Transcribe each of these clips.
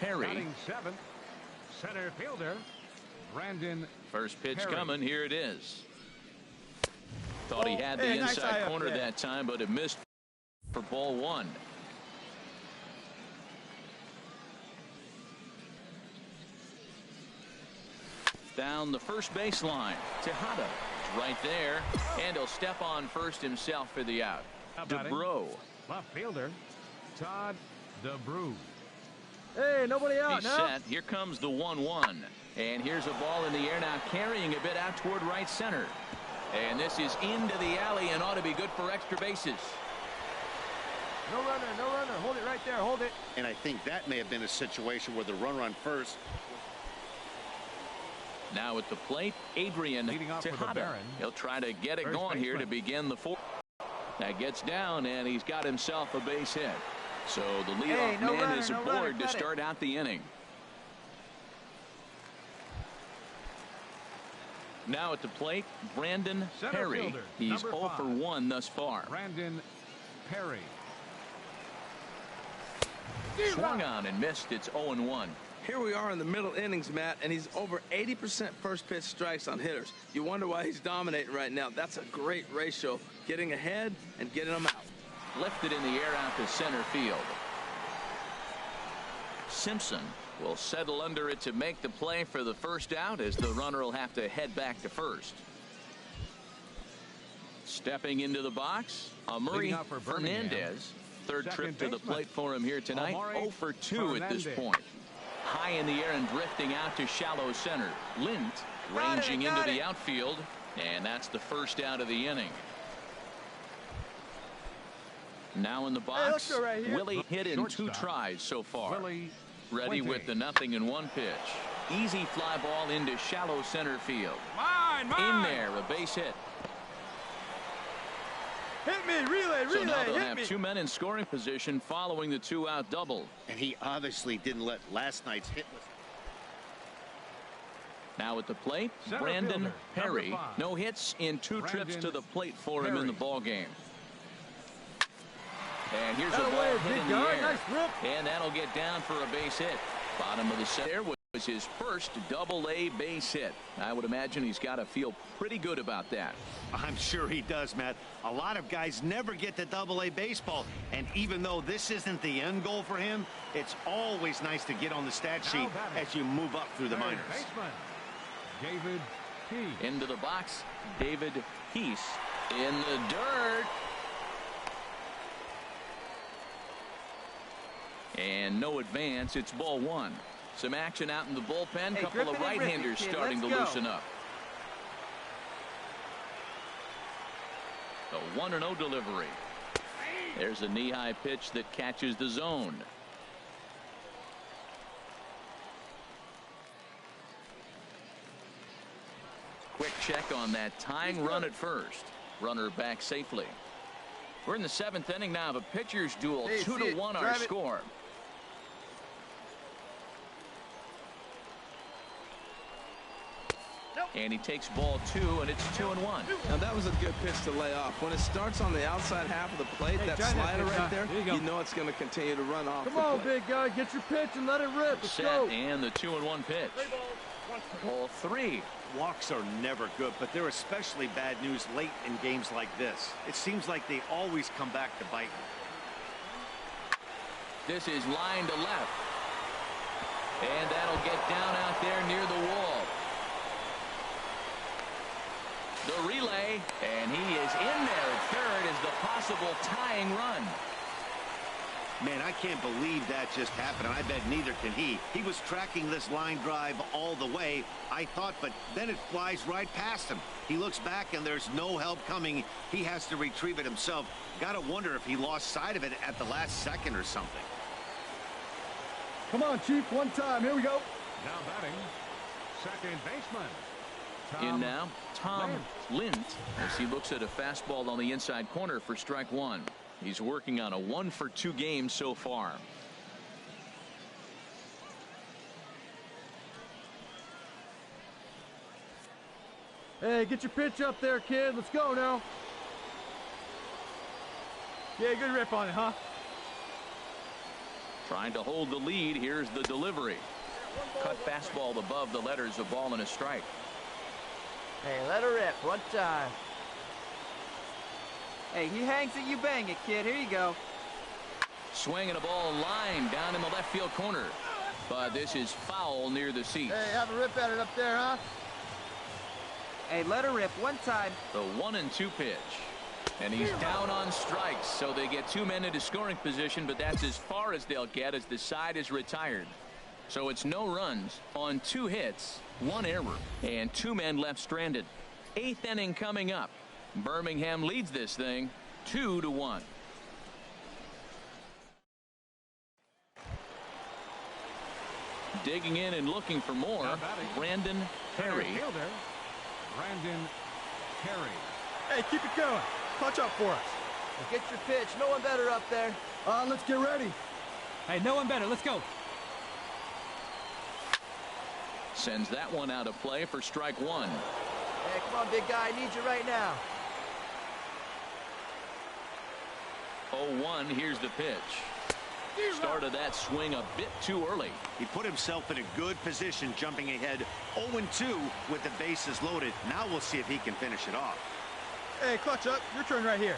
Perry. Batting seventh, center fielder Brandon. First pitch Perry. coming. Here it is. Thought he had the inside corner that time, but it missed for ball one. Down the first baseline. Tejada right there, and he'll step on first himself for the out. DeBro. Left fielder Todd DeBrew. Hey, nobody out He's now. set. Here comes the 1-1. And here's a ball in the air now, carrying a bit out toward right center. And this is into the alley and ought to be good for extra bases. No runner, no runner. Hold it right there. Hold it. And I think that may have been a situation where the runner on first. Now at the plate, Adrian Tejada. He'll try to get it going here to begin the fourth. That gets down, and he's got himself a base hit. So the leadoff man is aboard to start out the inning. Now at the plate, Brandon Perry. He's 0 for 1 thus far. Brandon Perry. Swung on and missed. It's 0-1. Here we are in the middle innings, Matt, and he's over 80% first pitch strikes on hitters. You wonder why he's dominating right now. That's a great ratio. Getting ahead and getting them out. Lifted in the air out to center field. Simpson will settle under it to make the play for the first out, as the runner will have to head back to first. Stepping into the box, Amuri Fernandez. Third trip to the plate for him here tonight. 0 for 2 at this point. High in the air and drifting out to shallow center. Lint ranging into the outfield, and that's the first out of the inning. Now in the box, Willie hit in 2 tries so far. Ready with the 0-1 pitch. Easy fly ball into shallow center field. In there, a base hit. Hit me, relay, So now they'll have 2 men in scoring position following the 2-out double. And he obviously didn't let last night's hit. Now at the plate, Brandon Perry. No hits in 2 trips to the plate for him in the ball game. And here's a ball hit in the air. And that'll get down for a base hit. Bottom of the center was his first double-A base hit. I would imagine he's got to feel pretty good about that. I'm sure he does, Matt. A lot of guys never get to double-A baseball. And even though this isn't the end goal for him, it's always nice to get on the stat sheet as you move up through the minors. David Peace. Into the box, David Peace in the dirt. And no advance. It's ball one. Some action out in the bullpen. Couple of right-handers starting to loosen up. The 1-0 delivery. There's a knee-high pitch that catches the zone. Quick check on that tying run at first. Runner back safely. We're in the 7th inning now of a pitcher's duel. 2-1 our score. And he takes ball 2, and it's 2-1. Now that was a good pitch to lay off. When it starts on the outside half of the plate, that slider right there, you know it's going to continue to run off. Come on, big guy, get your pitch and let it rip. Let's go. And the 2-1 pitch. Ball 3. Walks are never good, but they're especially bad news late in games like this. It seems like they always come back to bite. This is line to left. And that'll get down out there near the wall. The relay, and he is in there at third as the possible tying run. Man, I can't believe that just happened, and I bet neither can he. He was tracking this line drive all the way, I thought, but then it flies right past him. He looks back, and there's no help coming. He has to retrieve it himself. Gotta wonder if he lost sight of it at the last second or something. Come on, Chief, one time. Here we go. Now batting, second baseman. In now, Tom Lint, as he looks at a fastball on the inside corner for strike 1. He's working on a 1-for-2 game so far. Hey, get your pitch up there, kid. Let's go now. Yeah, good rip on it, huh? Trying to hold the lead. Here's the delivery. Cut fastball above the letters, a ball and a strike. Hey, let her rip. One time. Hey, he hangs it, you bang it, kid. Here you go. Swinging a ball line down in the left field corner. But this is foul near the seats. Hey, have a rip at it up there, huh? Hey, let her rip one time. The 1-2 pitch. And he's down on strikes, so they get two men into scoring position, but that's as far as they'll get as the side is retired. So it's no runs on 2 hits, 1 error, and 2 men left stranded. 8th inning coming up. Birmingham leads this thing 2-1. Digging in and looking for more, Brandon Perry. Brandon Perry. Hey, keep it going. Clutch up for us. Well, get your pitch. No one better up there. Let's get ready. Hey, no one better. Let's go. Sends that one out of play for strike 1. Hey, come on, big guy. I need you right now. 0-1. Here's the pitch. Started that swing a bit too early. He put himself in a good position jumping ahead 0-2 with the bases loaded. Now we'll see if he can finish it off. Hey, clutch up. Your turn right here.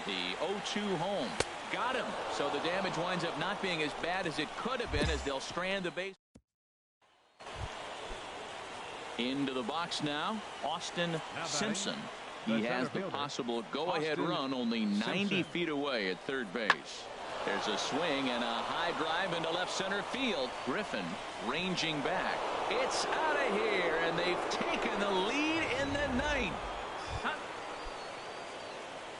The 0-2 home. Got him. So the damage winds up not being as bad as it could have been as they'll strand the base. Into the box now, Austin Simpson. He has the possible go-ahead run only 90 feet away at third base. There's a swing and a high drive into left center field. Griffin ranging back. It's out of here, and they've taken the lead in the ninth.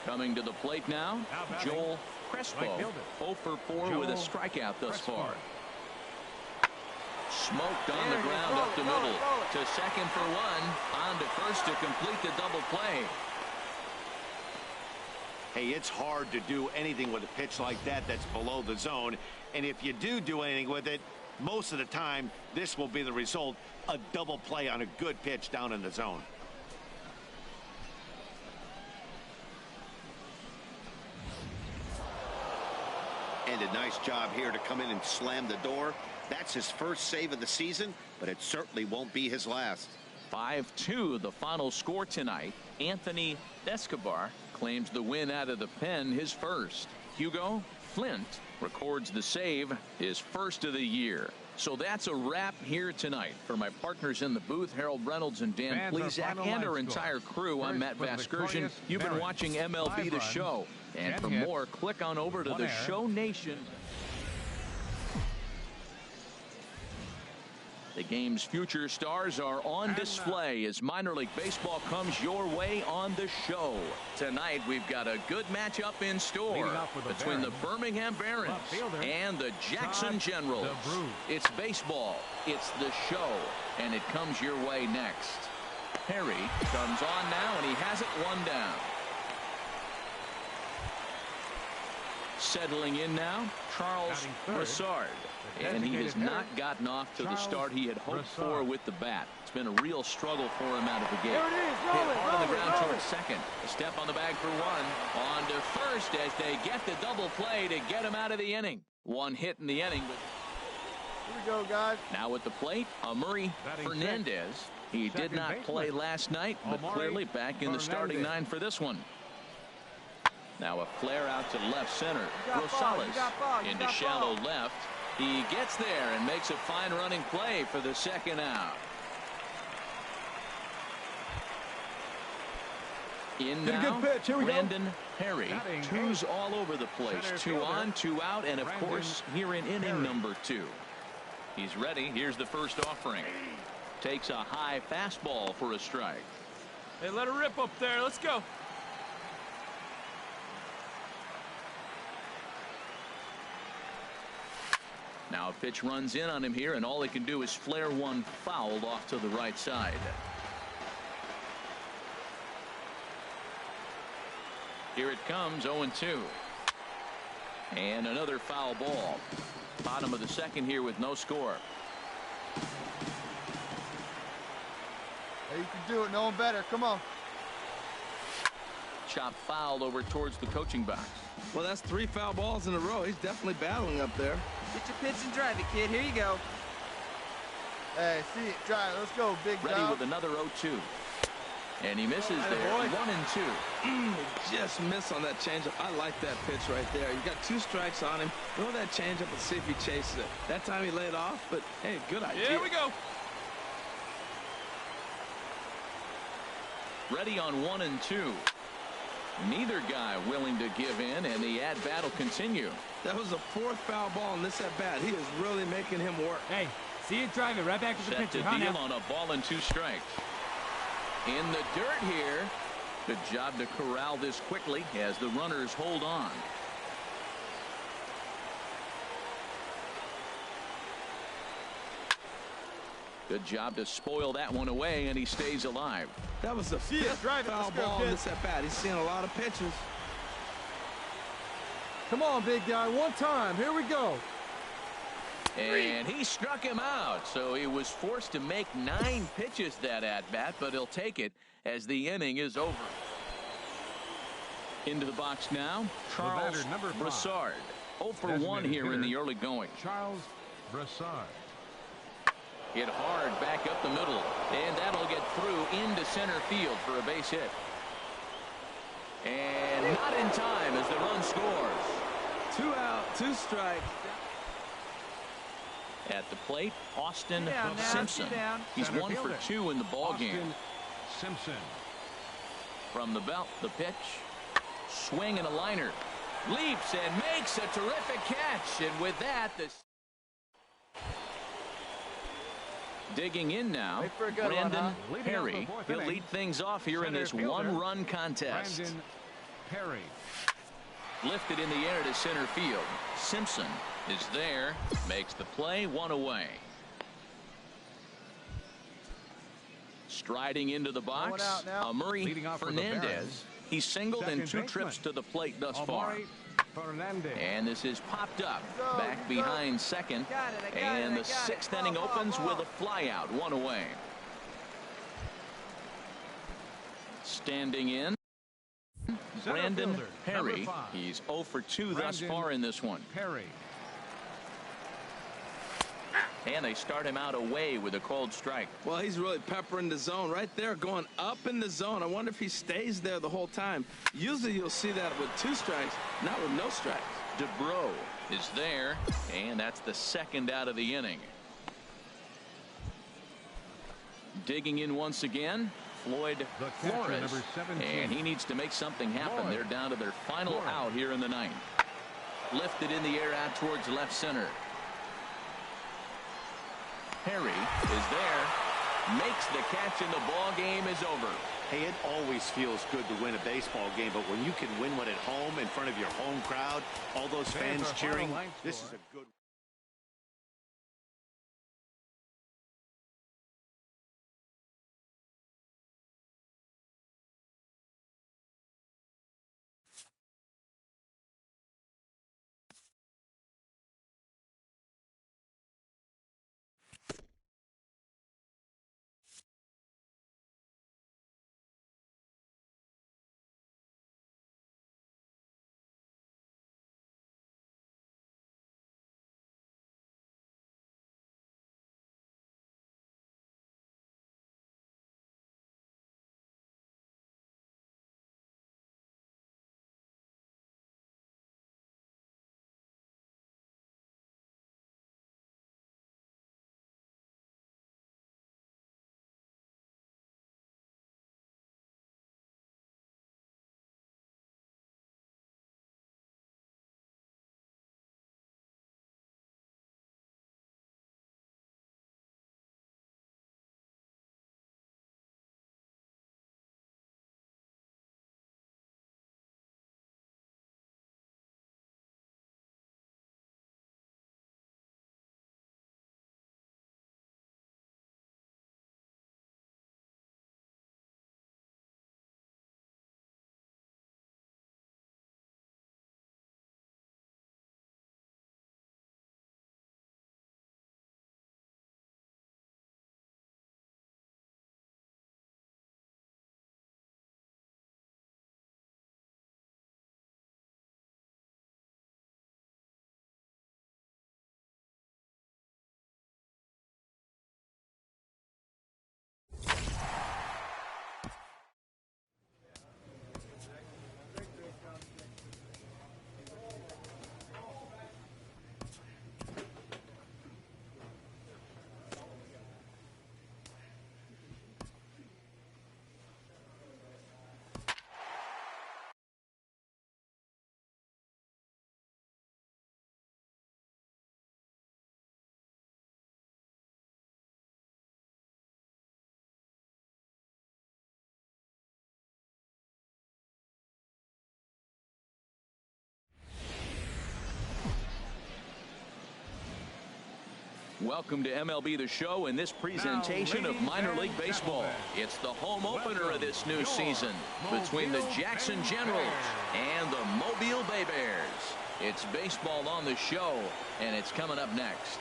Coming to the plate now, Joel Crespo. 0 for 4 with a strikeout thus far. Smoked on the ground up the middle. To second for 1. On to first to complete the double play. Hey, it's hard to do anything with a pitch like that that's below the zone. And if you do anything with it, most of the time, this will be the result. A double play on a good pitch down in the zone. And a nice job here to come in and slam the door. That's his first save of the season, but it certainly won't be his last. 5-2 the final score tonight. Anthony Escobar claims the win out of the pen, his first. Hugo Flint records the save, his first of the year. So that's a wrap here tonight. For my partners in the booth, Harold Reynolds and Dan Plesac, and our entire crew, I'm Matt Vasgersian. You've been watching MLB The Show. And for more, click on over to the Show Nation. The game's future stars are on display as minor league baseball comes your way on the show. Tonight, we've got a good matchup in store between the Birmingham Barons and the Jackson Generals. It's baseball, it's the show, and it comes your way next. Perry comes on now, and he has it 1 down. Settling in now, Charles Broussard. And he has not gotten off to the start he had hoped for with the bat. It's been a real struggle for him out of the gate. Hit hard on the ground towards second. A step on the bag for 1. On to first as they get the double play to get him out of the inning. 1 hit in the inning. Here we go, guys. Now at the plate, Amuri Fernandez. He did not play last night, but clearly back in the starting 9 for this one. Now a flare out to left center. Rosales into shallow left. He gets there and makes a fine running play for the second out. In now, Brandon Perry. 2s all over the place. 2 on, 2 out, and of course here in inning number 2. He's ready. Here's the first offering. Takes a high fastball for a strike. Hey, let her rip up there. Let's go. Now a pitch runs in on him here, and all he can do is flare one foul off to the right side. Here it comes, 0-2. And another foul ball. Bottom of the second here with no score. Hey, you can do it. No one better. Come on. Chop fouled over towards the coaching box. Well, that's 3 foul balls in a row. He's definitely battling up there. Get your pitch and drive it, kid. Here you go. Hey, see it. Drive. Let's go, big Ready dog. with another 0-2. And he misses there. 1-2. Just miss on that changeup. I like that pitch right there. You got 2 strikes on him. Throw that changeup and see if he chases it. That time he laid off, but hey, good idea. Here we go. Ready on 1-2. Neither guy willing to give in, and the at-bat will continue. That was the 4th foul ball in this at-bat. He is really making him work. Hey, see it drive it right back to the Set to pitcher. Huh, deal now? on a ball and 2 strikes. In the dirt here. Good job to corral this quickly as the runners hold on. Good job to spoil that one away, and he stays alive. That was the 5th foul ball in this at-bat. He's seeing a lot of pitches. Come on, big guy. One time. Here we go. And he struck him out, so he was forced to make 9 pitches that at-bat, but he'll take it as the inning is over. Into the box now, Charles Broussard. 0 for 1 here in the early going. Charles Broussard. Hit hard back up the middle, and that'll get through into center field for a base hit. And not in time as the run scores. 2 out, 2 strikes. At the plate, Austin Sit down now, Simpson. sit down. He's Center 1 for fielder, 2 in the ball game. Austin Simpson. From the belt, the pitch. Swing and a liner. Leaps and makes a terrific catch. And with that, the digging in now, Wait for a good one, Brandon huh? Leading off Perry. the 4th He'll inning, lead things off here in center this fielder, one-run contest. Brandon Perry. Lifted in the air to center field. Simpson is there. Makes the play. 1 away. Striding into the box, out now. Amuri Leading off for the Fernandez. Barons. He's singled in Second 2 trips baseman, to the plate thus far. Amari Fernandez. And this is popped up Go, back you go. behind second. Got it, I got it, And I the got it. 6th inning Ball, opens ball, with a fly out. 1 away. Standing in, Center Brandon fielder, Perry. number 5. He's 0 for 2 thus Brandon far in this one. Perry. And they start him out away with a cold strike. Well, he's really peppering the zone right there, going up in the zone. I wonder if he stays there the whole time. Usually you'll see that with 2 strikes, not with no strikes. DeBro is there, and that's the 2nd out of the inning. Digging in once again, Floyd The catcher, Flores. number 17. And he needs to make something happen. Floyd. They're down to their final Flores. out here in the 9th. Lifted in the air out towards left center. Perry is there, makes the catch, and the ball game is over. Hey, it always feels good to win a baseball game, but when you can win one at home in front of your home crowd, all those Fans fans are cheering, final line this is score. a good Welcome to MLB The Show in this presentation of minor league baseball. It's the home opener of this new season between the Jackson Generals and the Mobile Bay Bears. It's baseball on the show, and it's coming up next.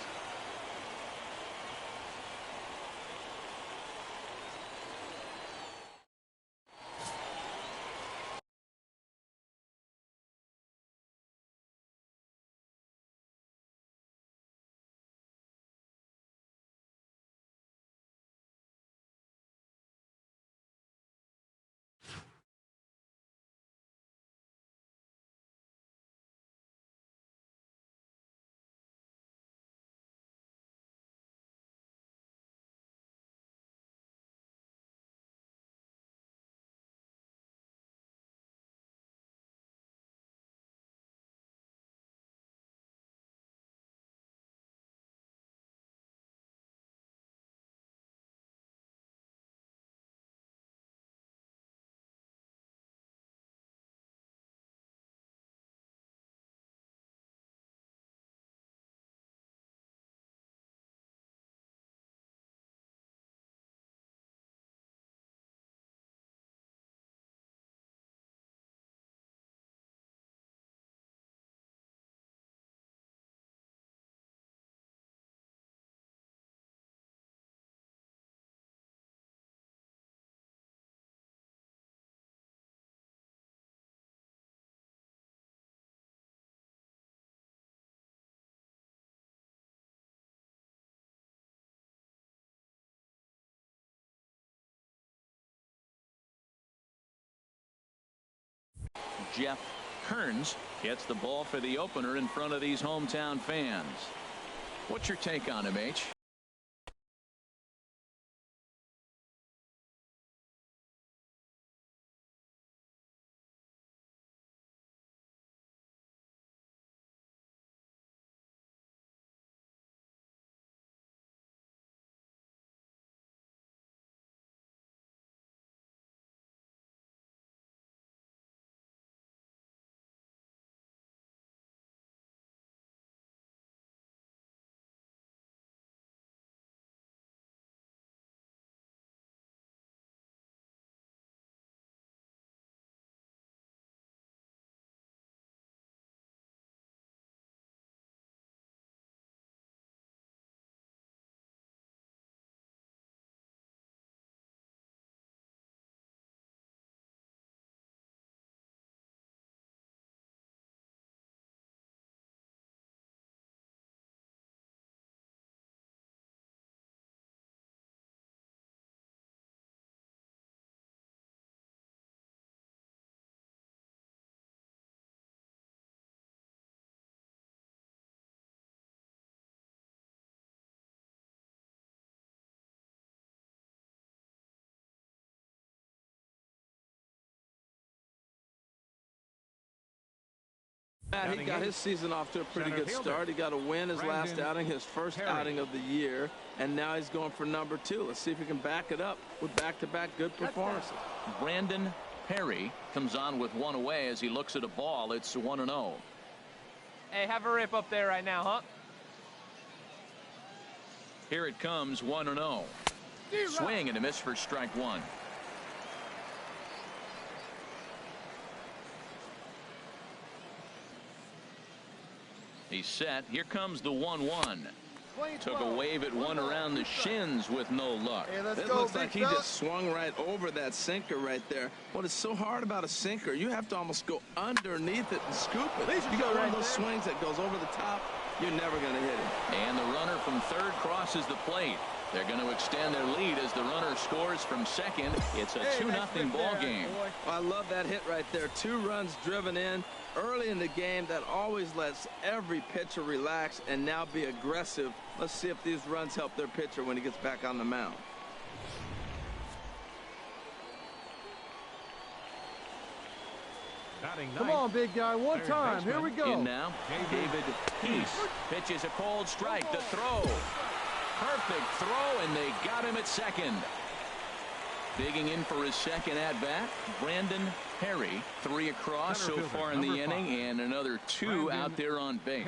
Jeff Kearns gets the ball for the opener in front of these hometown fans. What's your take on him, H? Matt, he got his season off to a pretty good start. He got a win his last outing, his first outing of the year, and now he's going for number 2. Let's see if he can back it up with back-to-back good performances. Brandon Perry comes on with one away as he looks at a ball. It's 1-0. Hey, have a rip up there right now, huh? Here it comes, 1-0. Swing and a miss for strike one. He's set. Here comes the 1-1. Took a wave at one around the shins with no luck. Hey, it looks like he just swung right over that sinker right there. What is so hard about a sinker, you have to almost go underneath it and scoop it. You got one of those swings that goes over the top, you're never going to hit it. And the runner from third crosses the plate. They're going to extend their lead as the runner scores from second. It's a 2-0 ball game. I love that hit right there. 2 runs driven in early in the game. That always lets every pitcher relax and now be aggressive. Let's see if these runs help their pitcher when he gets back on the mound. Come on, big guy, one time. Here we go. In now, David Peace pitches a cold strike. The throw. Perfect throw, and they got him at second. Digging in for his second at-bat, Brandon Perry. 3 across so far in the inning, and another 2 out there on base.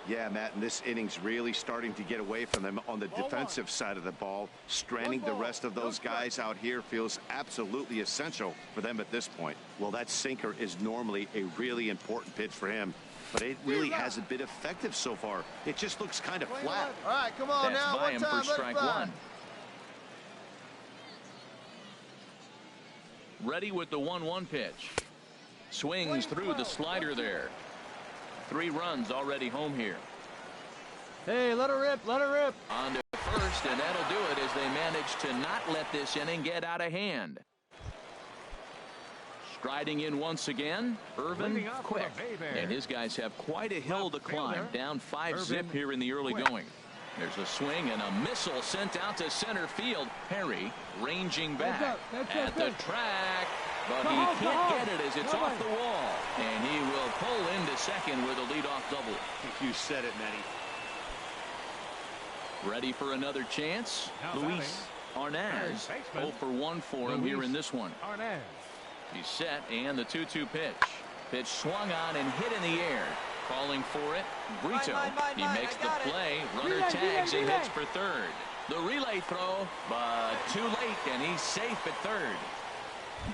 Yeah, Matt, and this inning's really starting to get away from them on the defensive side of the ball. Stranding the rest of those guys out here feels absolutely essential for them at this point. Well, that sinker is normally a really important pitch for him, but it really hasn't been effective so far. It just looks kind of flat. All right, come on That's now. by him for strike 1. Ready with the 1-1 pitch. Swings through the slider there. 3 runs already home here. Hey, let her rip, let her rip. On to first, and that'll do it as they manage to not let this inning get out of hand. Striding in once again, Irvin Quick. And his guys have quite a hill to climb. Down 5-zip here in the early going. There's a swing and a missile sent out to center field. Perry ranging back at the track, but he can't get it as it's off the wall. And he will pull into second with a leadoff double. You said it, Matty. Ready for another chance? Luis Arnaz. 0 for 1 for him here in this one. He's set, and the 2-2 pitch. Pitch swung on and hit in the air. Calling for it, Brito. He makes the play. Runner tags and hits for third. The relay throw, but too late, and he's safe at third.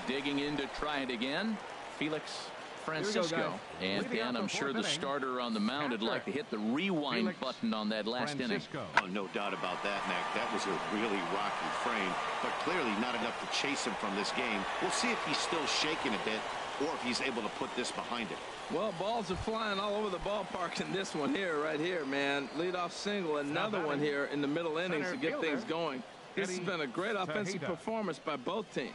Digging in to try it again, Felix Francisco. And Dan, I'm sure the starter on the mound would like to hit the rewind button on that last inning. Oh, no doubt about that, Mac. That was a really rocky frame, but clearly not enough to chase him from this game. We'll see if he's still shaking a bit or if he's able to put this behind him. Well, balls are flying all over the ballpark in this one here, right here, man. Leadoff single, another one here in the middle innings to get things going. This has been a great offensive performance by both teams.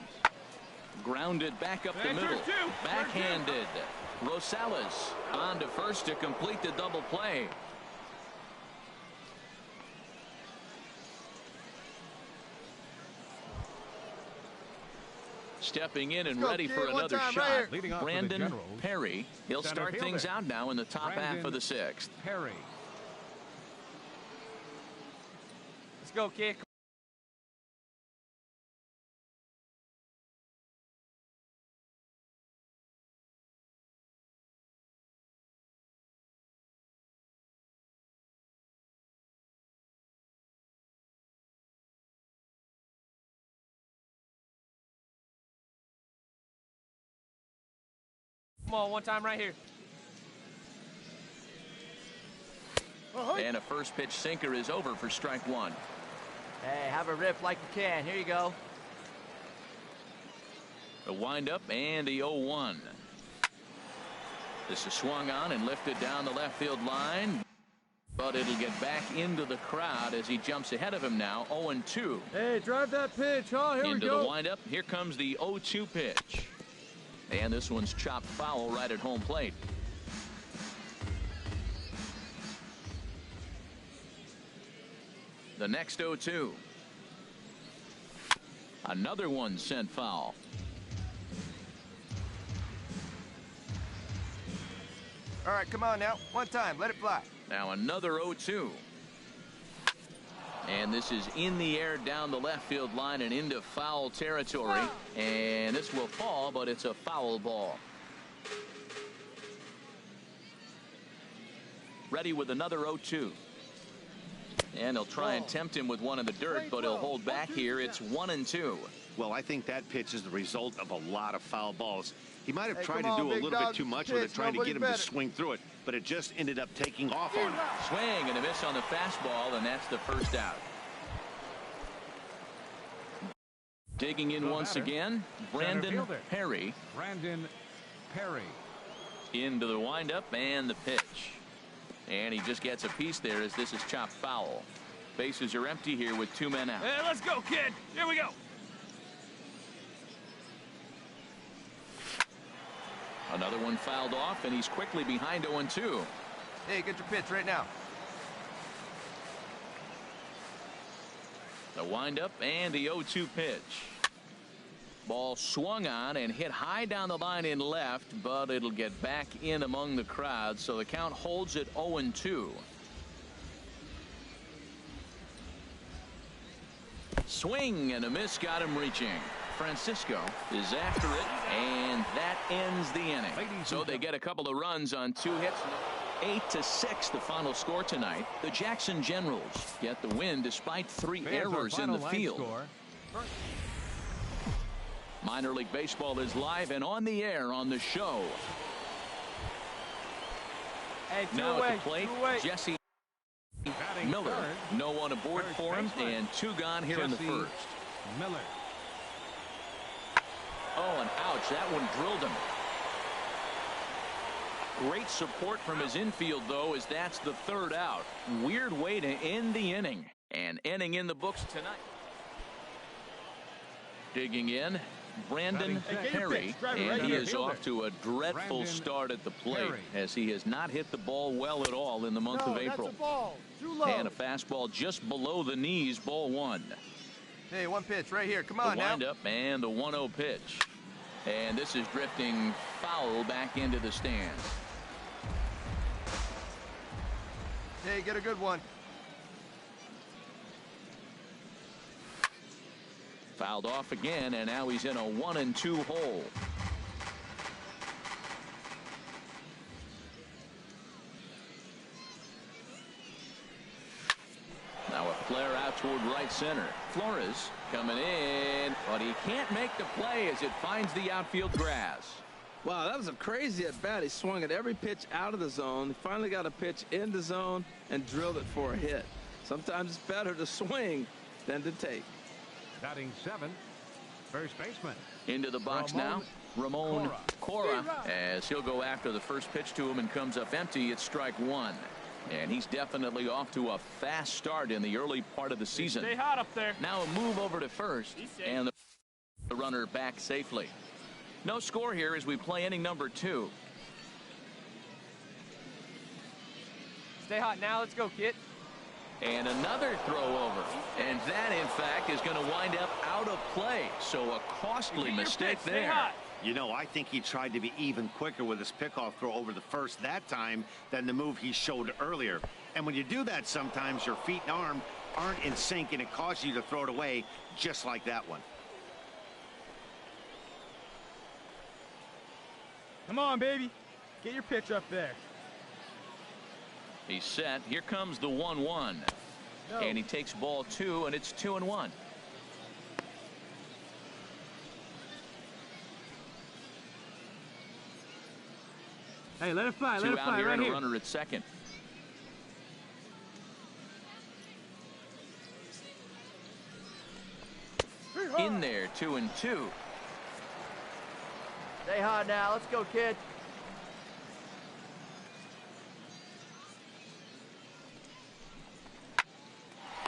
Grounded back up the middle. Backhanded. Rosales on to first to complete the double play. Stepping in and ready for another shot, Brandon Perry. He'll start things out now in the top half of the 6th. Perry. Let's go, kid. Come on, one time right here. And a first pitch sinker is over for strike 1. Hey, have a rip like you can. Here you go. The windup and the 0-1. This is swung on and lifted down the left field line, but it'll get back into the crowd as he jumps ahead of him now. 0-2. Hey, drive that pitch. Oh, here we go. Into the windup. Here comes the 0-2 pitch. And this one's chopped foul right at home plate. The next 0-2. Another one sent foul. All right, come on now. One time. Let it fly. Now another 0-2. And this is in the air down the left field line and into foul territory. And this will fall, but it's a foul ball. Ready with another 0-2. And he'll try and tempt him with one in the dirt, but he'll hold back here. It's 1-2. Well, I think that pitch is the result of a lot of foul balls. He might have tried to do a little bit too much with it, trying to get him to swing through it, but it just ended up taking off on him. Swing and a miss on the fastball, and that's the first out. Digging in once again, Brandon Perry. Brandon Perry. Into the windup and the pitch. And he just gets a piece there as this is chopped foul. Bases are empty here with 2 men out. Hey, let's go, kid. Here we go. Another one fouled off, and he's quickly behind 0-2. Hey, get your pitch right now. The windup and the 0-2 pitch. Ball swung on and hit high down the line in left, but it'll get back in among the crowd, so the count holds at 0-2. Swing and a miss got him reaching. Francisco is after it, and that ends the inning. So they get a couple of runs on 2 hits. 8-6 the final score tonight. The Jackson Generals get the win despite 3 errors in the field. Minor League Baseball is live and on the air on the show. Hey, Now at the plate, Jesse Miller. No one aboard for him, and 2 gone here in the first. Miller. Oh, and ouch, that one drilled him. Great support from his infield, though, as that's the 3rd out. Weird way to end the inning, and ending in the books tonight. Digging in, Brandon Perry, and he is off to a dreadful start at the plate, as he has not hit the ball well at all in the month of April. That's a ball. Too low. And a fastball just below the knees, ball 1. Hey, 1 pitch right here. Come on The now. windup and the 1-0 pitch. And this is drifting foul back into the stands. Hey, get a good one. Fouled off again, and now he's in a 1-2 hole. Now a flare out toward right center. Flores coming in, but he can't make the play as it finds the outfield grass. Wow, that was a crazy at bat. He swung at every pitch out of the zone. He finally got a pitch in the zone and drilled it for a hit. Sometimes it's better to swing than to take. Batting 7th, first baseman. Into the box now, Ramon Cora, as he'll go after the first pitch to him and comes up empty. It's strike 1. And he's definitely off to a fast start in the early part of the season. Stay hot up there. Now a move over to first, and the runner back safely. No score here as we play inning number 2. Stay hot now. Let's go, kid. And another throw over. And that, in fact, is going to wind up out of play. So a costly mistake Stay there. hot. You know, I think he tried to be even quicker with his pickoff throw over the first that time than the move he showed earlier. And when you do that, sometimes your feet and arm aren't in sync, and it causes you to throw it away just like that one. Come on, baby. Get your pitch up there. He's set. Here comes the 1-1. No. And he takes ball 2, and it's 2-1. Hey, let it fly. Let 2 it out fly here right and a here. runner at second. In there, 2-2. Stay hot now. Let's go, kid.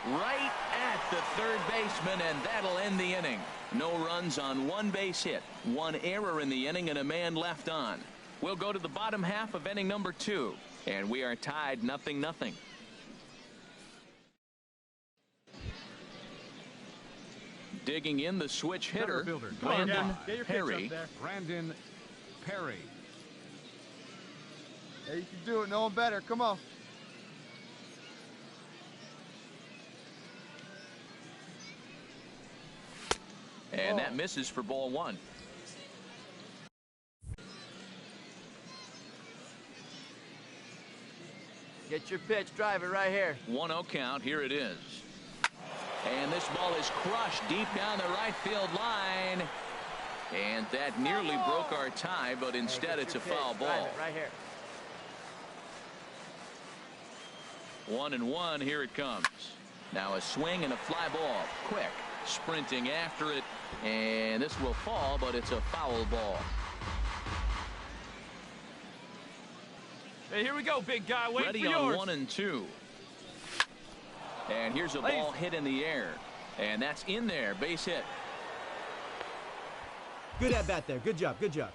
Right at the third baseman, and that'll end the inning. No runs on 1 base hit, 1 error in the inning, and a man left on. We'll go to the bottom half of inning number 2, and we are tied 0-0. Digging in the switch hitter, Brandon Perry. Brandon Perry. Hey, you can do it. No one better. Come on. And that misses for ball 1. Get your pitch. Drive it right here. 1-0 count. Here it is. And this ball is crushed deep down the right field line. And that nearly broke our tie, but instead it's a foul ball. Right here. 1-1. Here it comes. Now a swing and a fly ball. Quick. Sprinting after it. And this will fall, but it's a foul ball. Hey, here we go, big guy. Wait Ready for on yours. 1-2. And here's a ball hit in the air. And that's in there. Base hit. Good at bat there. Good job. Good job.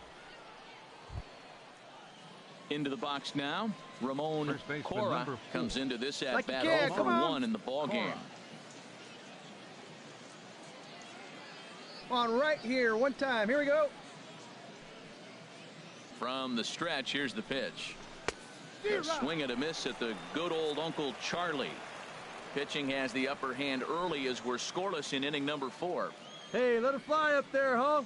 Into the box now. Ramon Cora comes into this at bat 0-for-1 in the ball game. On right here. One time. Here we go. From the stretch, here's the pitch. A swing and a miss at the good old Uncle Charlie. Pitching has the upper hand early as we're scoreless in inning number 4. Hey, let it fly up there, huh?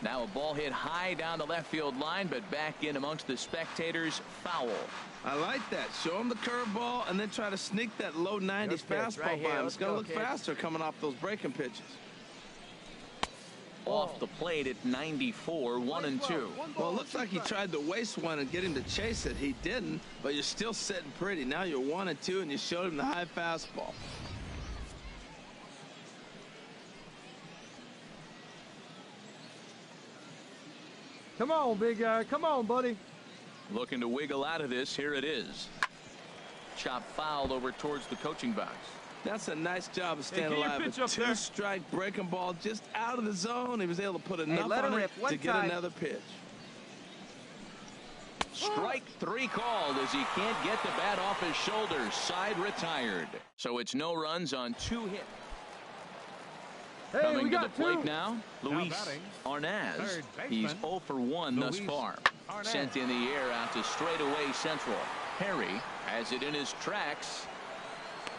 Now a ball hit high down the left field line, but back in amongst the spectators. Foul. I like that. Show him the curveball and then try to sneak that low 90s fastball right here. by him. Let's It's going to go, look kid. faster coming off those breaking pitches. Off the plate at 94, 1-2. Well, it looks like he tried to waste one and get him to chase it. He didn't, but you're still sitting pretty. Now you're 1-2, and you showed him the high fastball. Come on, big guy. Come on, buddy. Looking to wiggle out of this. Here it is. Chop fouled over towards the coaching box. That's a nice job of staying get your alive. pitch A up there. two-strike breaking ball just out of the zone. He was able to put enough let on him it rip one to get time. another pitch. Strike 3 called as he can't get the bat off his shoulders. Side retired. So it's no runs on 2 hits. Hey, Coming we to the got plate two. now, Luis batting, Arnaz. third baseman, He's 0 for 1 thus Luis far. Arnaz. Sent in the air out to straightaway central. Perry has it in his tracks.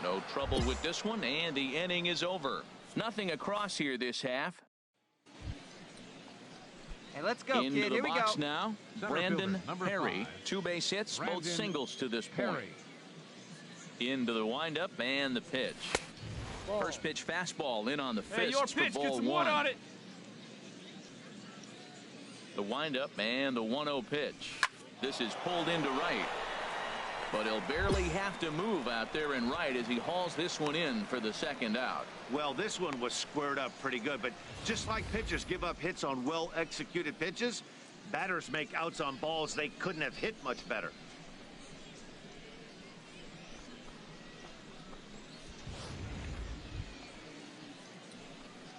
No trouble with this one, and the inning is over. Nothing across here this half. Hey, let's go, Into kid. the Here we box go. now, Center Brandon fielder, number Perry. 5. 2 base hits, both Brandon singles to this point. Perry. Into the windup and the pitch. First pitch fastball in on the Hey, fist your for pitch. Get ball some 1. wood on it. The windup and the 1-0 pitch. This is pulled into right. But he'll barely have to move out there in right as he hauls this one in for the second out. Well, this one was squared up pretty good, but just like pitchers give up hits on well-executed pitches, batters make outs on balls they couldn't have hit much better.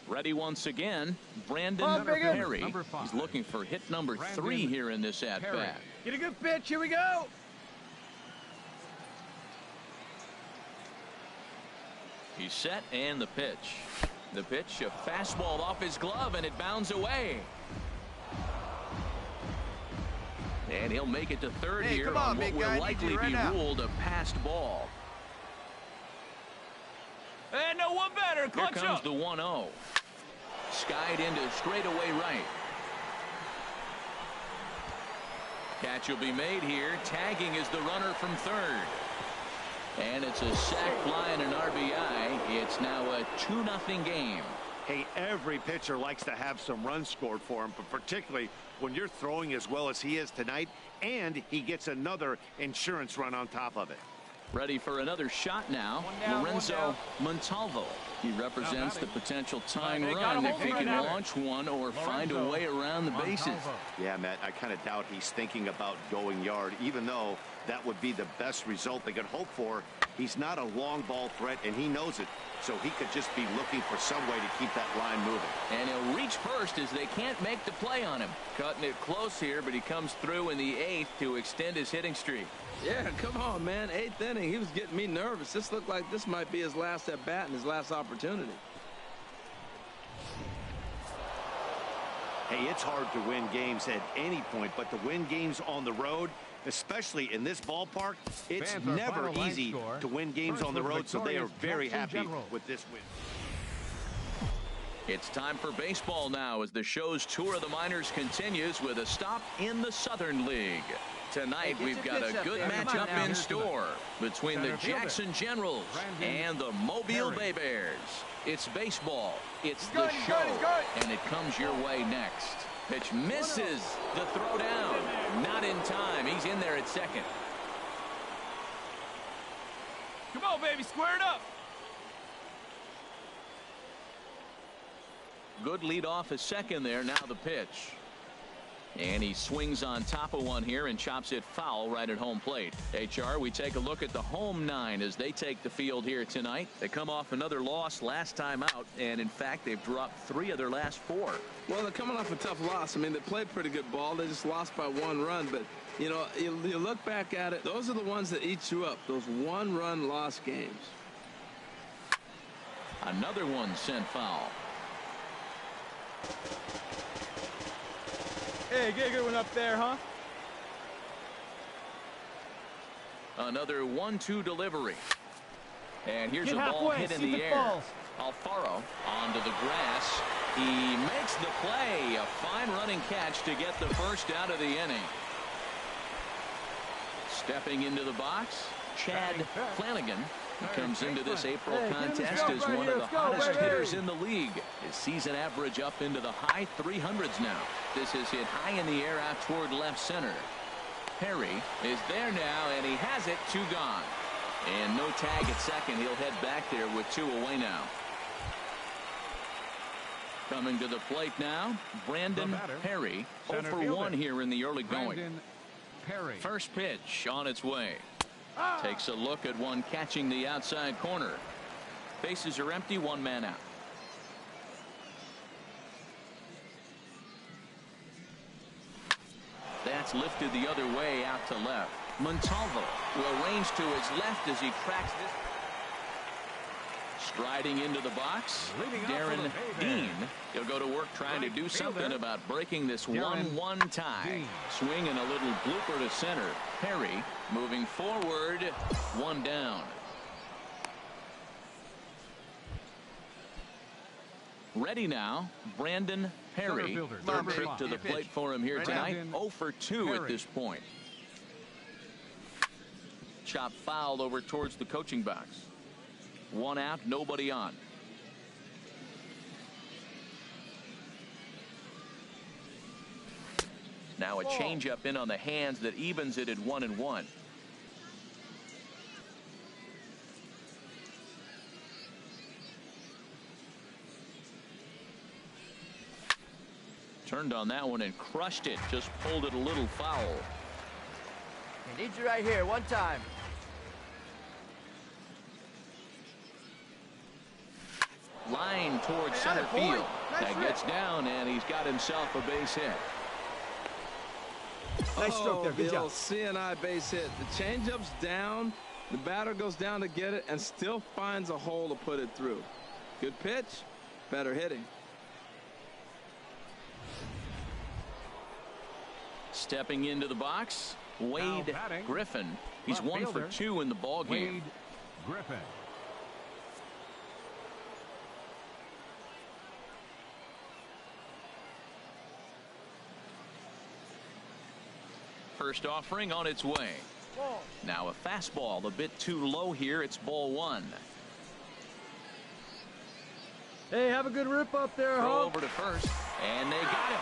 Ready once again, Brandon Oh, big one. Perry. Number 5. He's looking for hit number Brandon 3 here in this at-bat. Perry. Get a good pitch. Here we go. He's set and the pitch. The pitch, a fastball off his glove, and it bounds away. And he'll make it to third Hey, here come on, what big will guy. I need likely you right be now. ruled a passed ball. Hey, no one better. Here Clutch comes up. the 1-0. Skied into straightaway right. Catch will be made here. Tagging is the runner from third. And it's a sac fly and an RBI. It's now a 2-0 game. Hey, every pitcher likes to have some runs scored for him, but particularly when you're throwing as well as he is tonight, and he gets another insurance run on top of it. Ready for another shot now. One down, Lorenzo one Montalvo. He represents the potential tying Hey, run gotta if hold he him can right now. launch one or find a Lorenzo way around the bases. Montalvo. Yeah, Matt, I kind of doubt he's thinking about going yard, even though that would be the best result they could hope for. He's not a long ball threat, and he knows it, so he could just be looking for some way to keep that line moving. And he'll reach first as they can't make the play on him. Cutting it close here, but he comes through in the 8th to extend his hitting streak. Yeah, come on, man. 8th inning. He was getting me nervous. This looked like this might be his last at-bat and his last opportunity. Hey, it's hard to win games at any point, but to win games on the road, especially in this ballpark, it's Fans, our never final line easy score. to win games First on the was road, so they are victorious very Jackson happy Generals. with this win. It's time for baseball now as the show's tour of the minors continues with a stop in the Southern League. Tonight, Hey, get we've your got pitch a up good there. Come on matchup now. in store between the Center fielder, Jackson Generals Brandon and the Mobile Perry. Bay Bears. It's baseball. It's He's the going, he's show. going, he's going. And it comes your way next. Pitch misses the throw down. Not in time. He's in there at second. Come on, baby. Square it up. Good lead off at second there. Now the pitch. And he swings on top of one here and chops it foul right at home plate. HR, we take a look at the home 9 as they take the field here tonight. They come off another loss last time out, and in fact, they've dropped 3 of their last 4. Well, they're coming off a tough loss. I mean, they played pretty good ball. They just lost by 1 run. But, you know, you look back at it, those are the ones that eat you up, those 1-run loss games. Another one sent foul. Hey, get a good one up there, huh? Another 1-2 delivery. And here's a ball hit in the air. Alfaro onto the grass. He makes the play. A fine running catch to get the first out of the inning. Stepping into the box, Chad Flanagan. He comes into this April contest as one of the hottest hitters in the league. His season average up into the high 300s now. This is hit high in the air out toward left center. Perry is there now, and he has it. 2 gone. And no tag at second. He'll head back there with 2 away now. Coming to the plate now, Brandon Perry. 0 for 1 here in the early going. First pitch on its way. Takes a look at one catching the outside corner. Bases are empty, 1 man out. That's lifted the other way out to left. Montalvo will range to his left as he tracks this. Striding into the box, Darren Dean. He'll go to work trying to do something about breaking this 1-1 tie. Swing and a little blooper to center. Perry moving forward, 1 down. Ready now, Brandon Perry. Third trip to the plate for him here tonight. 0 for 2 at this point. Chop fouled over towards the coaching box. 1 out, nobody on. Now a changeup in on the hands that evens it at 1-1. Turned on that one and crushed it. Just pulled it a little foul. I need you right here, 1 time. Line towards center field. That gets down, and he's got himself a base hit. Nice stroke there. Good job. C&I base hit. The changeup's down. The batter goes down to get it and still finds a hole to put it through. Good pitch. Better hitting. Stepping into the box, Wade Griffin. He's 1 for 2 in the ball game. Wade Griffin. First offering on its way. Now a fastball a bit too low here. It's ball 1. Hey, have a good rip up there, Throw over to first, and they got him.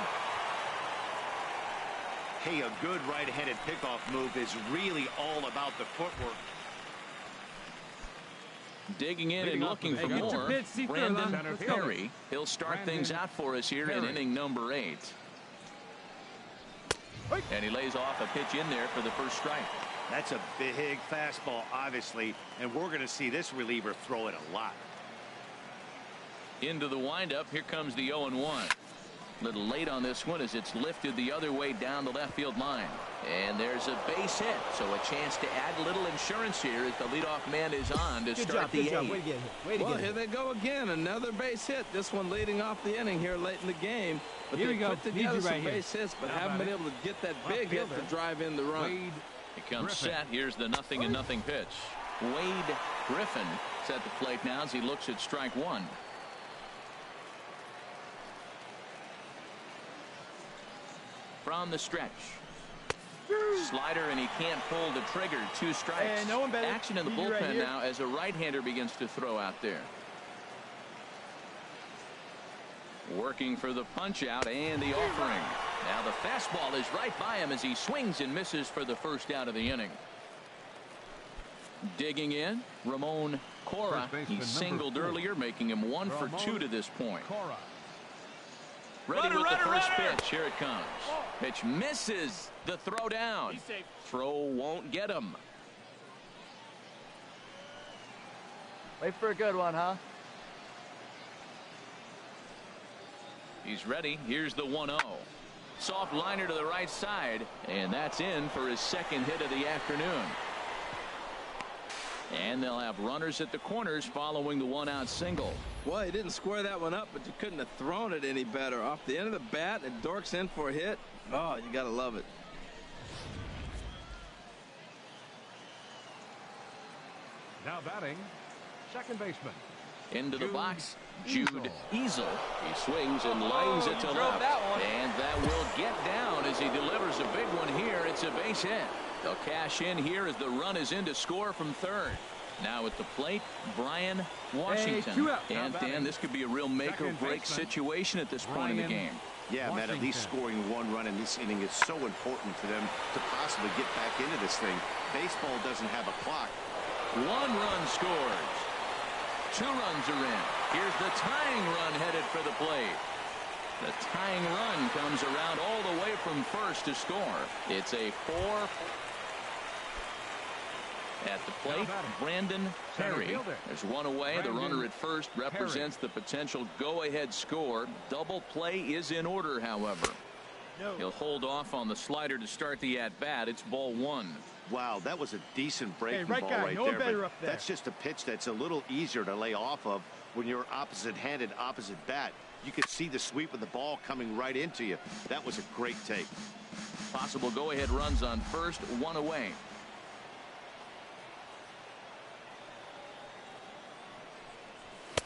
Hey, a good right-handed pickoff move is really all about the footwork. Digging in and looking for more. Brandon Perry. He'll start things out for us here in inning number 8. And he lays off a pitch in there for the first strike. That's a big fastball, obviously, and we're going to see this reliever throw it a lot. Into the windup. Here comes the 0-1. Little late on this one as it's lifted the other way down the left field line. And there's a base hit, so a chance to add a little insurance here as the leadoff man is on to start the 8th. Well, here they go again. Another base hit. This one leading off the inning here late in the game. But they put together some base hits, but haven't been able to get that big hit to drive in the run. He comes set. Here's the 0-0 pitch. Wade Griffin is at the plate now as he looks at strike 1. From the stretch. Slider, and he can't pull the trigger. 2 strikes. Action in the bullpen now as a right-hander begins to throw out there. Working for the punch out and the offering. Now the fastball is right by him as he swings and misses for the first out of the inning. Digging in, Ramon Cora. He singled earlier, making him 1 for 2 to this point. Ready with the first pitch. Here it comes. Pitch misses. The throw down. Throw won't get him. Wait for a good one, huh? He's ready. Here's the 1-0. Soft liner to the right side, and that's in for his second hit of the afternoon. And they'll have runners at the corners following the 1-out single. Well, he didn't square that one up, but you couldn't have thrown it any better. Off the end of the bat, and Dork's in for a hit. Oh, you got to love it. Now batting, Second baseman. Into the box, Jude Easel. He swings and lines it to drove left. that one. And that will get down as he delivers a big one here. It's a base hit. They'll cash in here as the run is in to score from third. Now at the plate, Brian Washington. Hey, 2 out. And Dan, this could be a real make-or-break situation at this point in the game. Yeah, Matt, at least scoring one run in this inning is so important for them to possibly get back into this thing. Baseball doesn't have a clock. 1 run scores. 2 runs are in. Here's the tying run headed for the plate. The tying run comes around all the way from first to score. It's a 4. At the plate, Brandon Perry. There's 1 away. The runner at first represents the potential go-ahead score. Double play is in order, however. He'll hold off on the slider to start the at-bat. It's ball 1. Wow, that was a decent breaking right ball guy, right no there. better But up there. that's just a pitch that's a little easier to lay off of when you're opposite-handed, opposite bat. You could see the sweep of the ball coming right into you. That was a great take. Possible go-ahead runs on first, 1 away.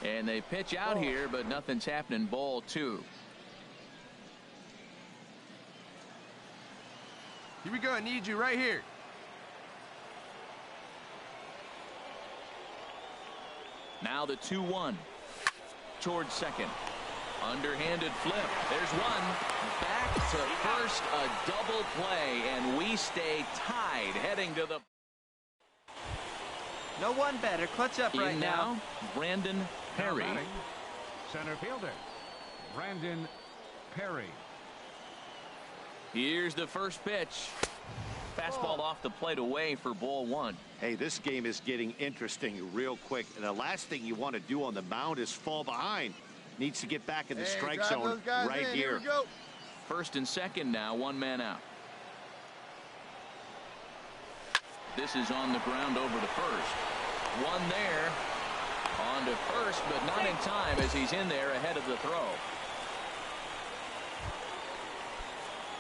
And they pitch out here, but nothing's happening. Ball 2. Here we go. I need you right here. Now the 2-1 towards second. Underhanded flip. There's one. Back to first. A double play, and we stay tied heading to the. No one better. Clutch up right now. Brandon Perry. Batting, center fielder, Brandon Perry. Here's the first pitch. Fastball off the plate away for ball 1. Hey, this game is getting interesting real quick. And the last thing you want to do on the mound is fall behind. Needs to get back in the strike zone right here. We go. First and second now, 1 man out. This is on the ground over to first. 1 there. On to first, but not in time as he's in there ahead of the throw.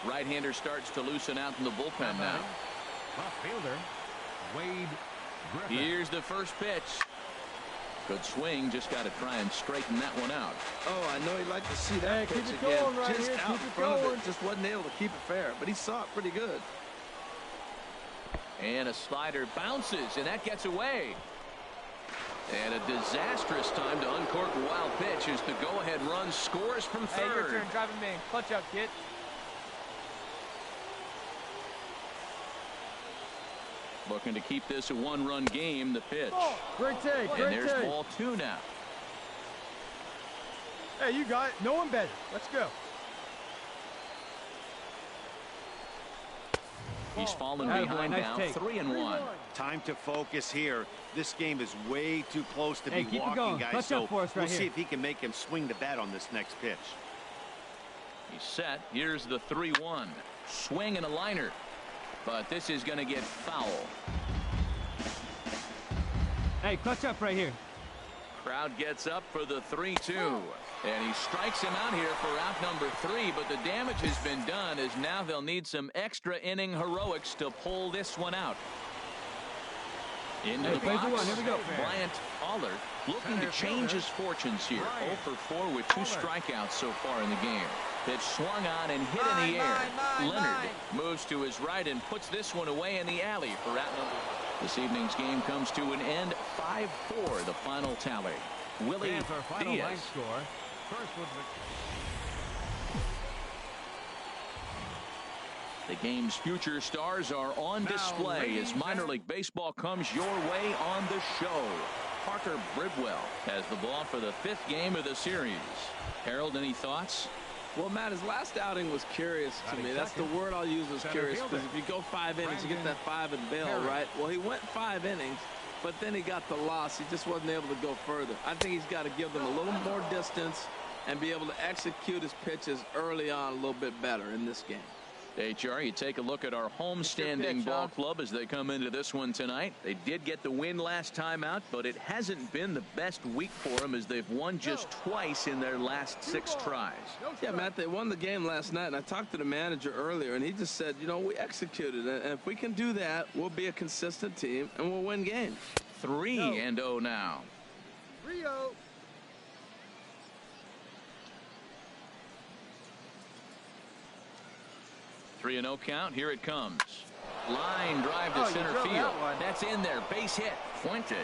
Right-hander starts to loosen out in the bullpen now. Left fielder, Wade Griffin. Here's the first pitch. Good swing. Just got to try and straighten that one out. Oh, I know he'd like to see that pitch keep it again. going right just here, out keep in it front of going. it. Just wasn't able to keep it fair, but he saw it pretty good. And a slider bounces, and that gets away. And a disastrous time to uncork a wild pitch as the go-ahead run scores from Hey, your third. turn. Driving me. Clutch up, kid. Looking to keep this a 1-run game. The pitch. Great take, And great there's take. ball 2 now. Hey, you got it. No one better. Let's go. He's fallen Attaboy, behind nice now, take. 3-1. Time to focus here. This game is way too close to Hey, be keep it walking, going. guys. Clutch So up for us right we'll see here. if he can make him swing the bat on this next pitch. He's set. Here's the 3-1. Swing and a liner. But this is going to get foul. Hey, clutch up right here. Crowd gets up for the 3-2. And he strikes him out here for out number 3, but the damage has been done as now they'll need some extra inning heroics to pull this one out. Into the plays the box, one. Here we go. Bryant Allard looking to change his fortunes here. 0 for 4 with 2 strikeouts so far in the game. Pitch swung on and hit in the air. Leonard moves to his right and puts this one away in the alley for out number 1. This evening's game comes to an end. 5-4 the final tally. Willie That's our final line Diaz. score. First with The game's future stars are on display as minor league baseball comes your way on the show. Parker Bridwell has the ball for the 5th game of the series. Harold, any thoughts? Well, Matt, his last outing was curious to me. That's the word I'll use, was Center curious, fielder. because if you go 5 innings, you get that 5 and bail, Perry. right? Well, he went 5 innings, but then he got the loss. He just wasn't able to go further. I think he's got to give them a little more distance and be able to execute his pitches early on a little bit better in this game. HR, you take a look at our homestanding pitch, ball huh? club as they come into this one tonight. They did get the win last time out, but it hasn't been the best week for them as they've won just twice in their last 6 tries. Yeah, Matt, they won the game last night, and I talked to the manager earlier, and he just said, you know, we executed, and if we can do that, we'll be a consistent team, and we'll win games. 3-0 now. Rio. Three and 0 count. Here it comes. Line drive to center field. That's in there. Base hit. Fuentes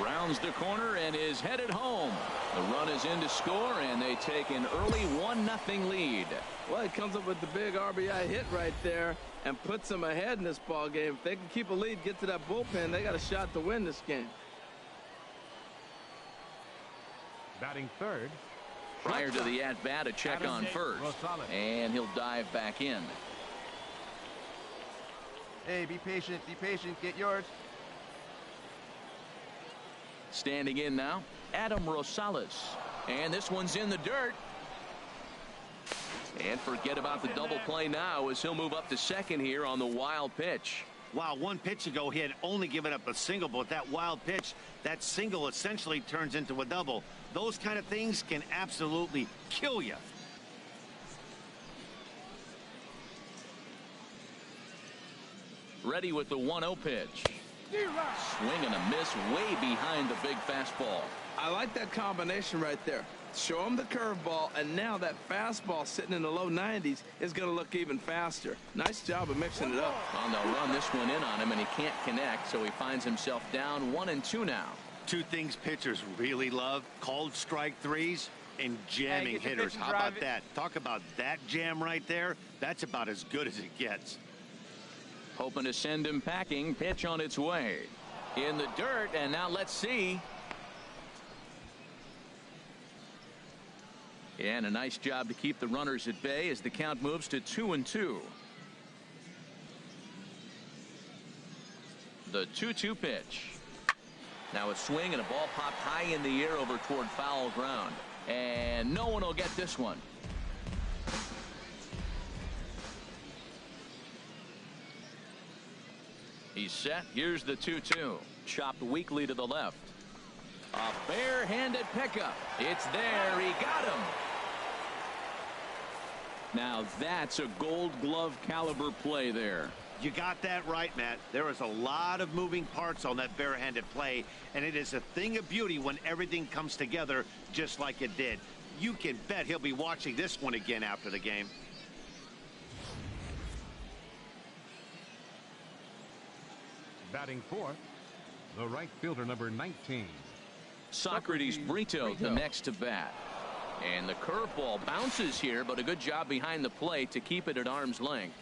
rounds the corner and is headed home. The run is in to score, and they take an early 1-0 lead. Well, he comes up with the big RBI hit right there and puts them ahead in this ball game. If they can keep a lead, get to that bullpen, they got a shot to win this game. Batting third. Prior to the at-bat, a check on first, and he'll dive back in. Hey, be patient, get yours. Standing in now, Adam Rosales. And this one's in the dirt. And forget about the double play now as he'll move up to second here on the wild pitch. Wow, 1 pitch ago he had only given up a single, but that wild pitch, that single essentially turns into a double. Those kind of things can absolutely kill you. Ready with the 1-0 pitch. Swing and a miss way behind the big fastball. I like that combination right there. Show him the curveball, and now that fastball sitting in the low 90s is going to look even faster. Nice job of mixing it up. Well, they'll run this one in on him, and he can't connect, so he finds himself down 1-2 now. 2 things pitchers really love: called strike threes and jamming hitters. How about that? Talk about that jam right there. That's about as good as it gets. Hoping to send him packing. Pitch on its way. In the dirt, and now let's see. And a nice job to keep the runners at bay as the count moves to 2-2. The 2-2 pitch. Now a swing and a ball popped high in the air over toward foul ground. And no one will get this one. He's set. Here's the 2-2. Chopped weakly to the left. A bare-handed pickup. It's there. He got him. Now that's a Gold Glove caliber play there. You got that right, Matt. There is a lot of moving parts on that bare-handed play, and it is a thing of beauty when everything comes together just like it did. You can bet he'll be watching this one again after the game. Batting fourth, the right fielder, number 19. Socrates Brito, the next to bat. And the curveball bounces here, but a good job behind the plate to keep it at arm's length.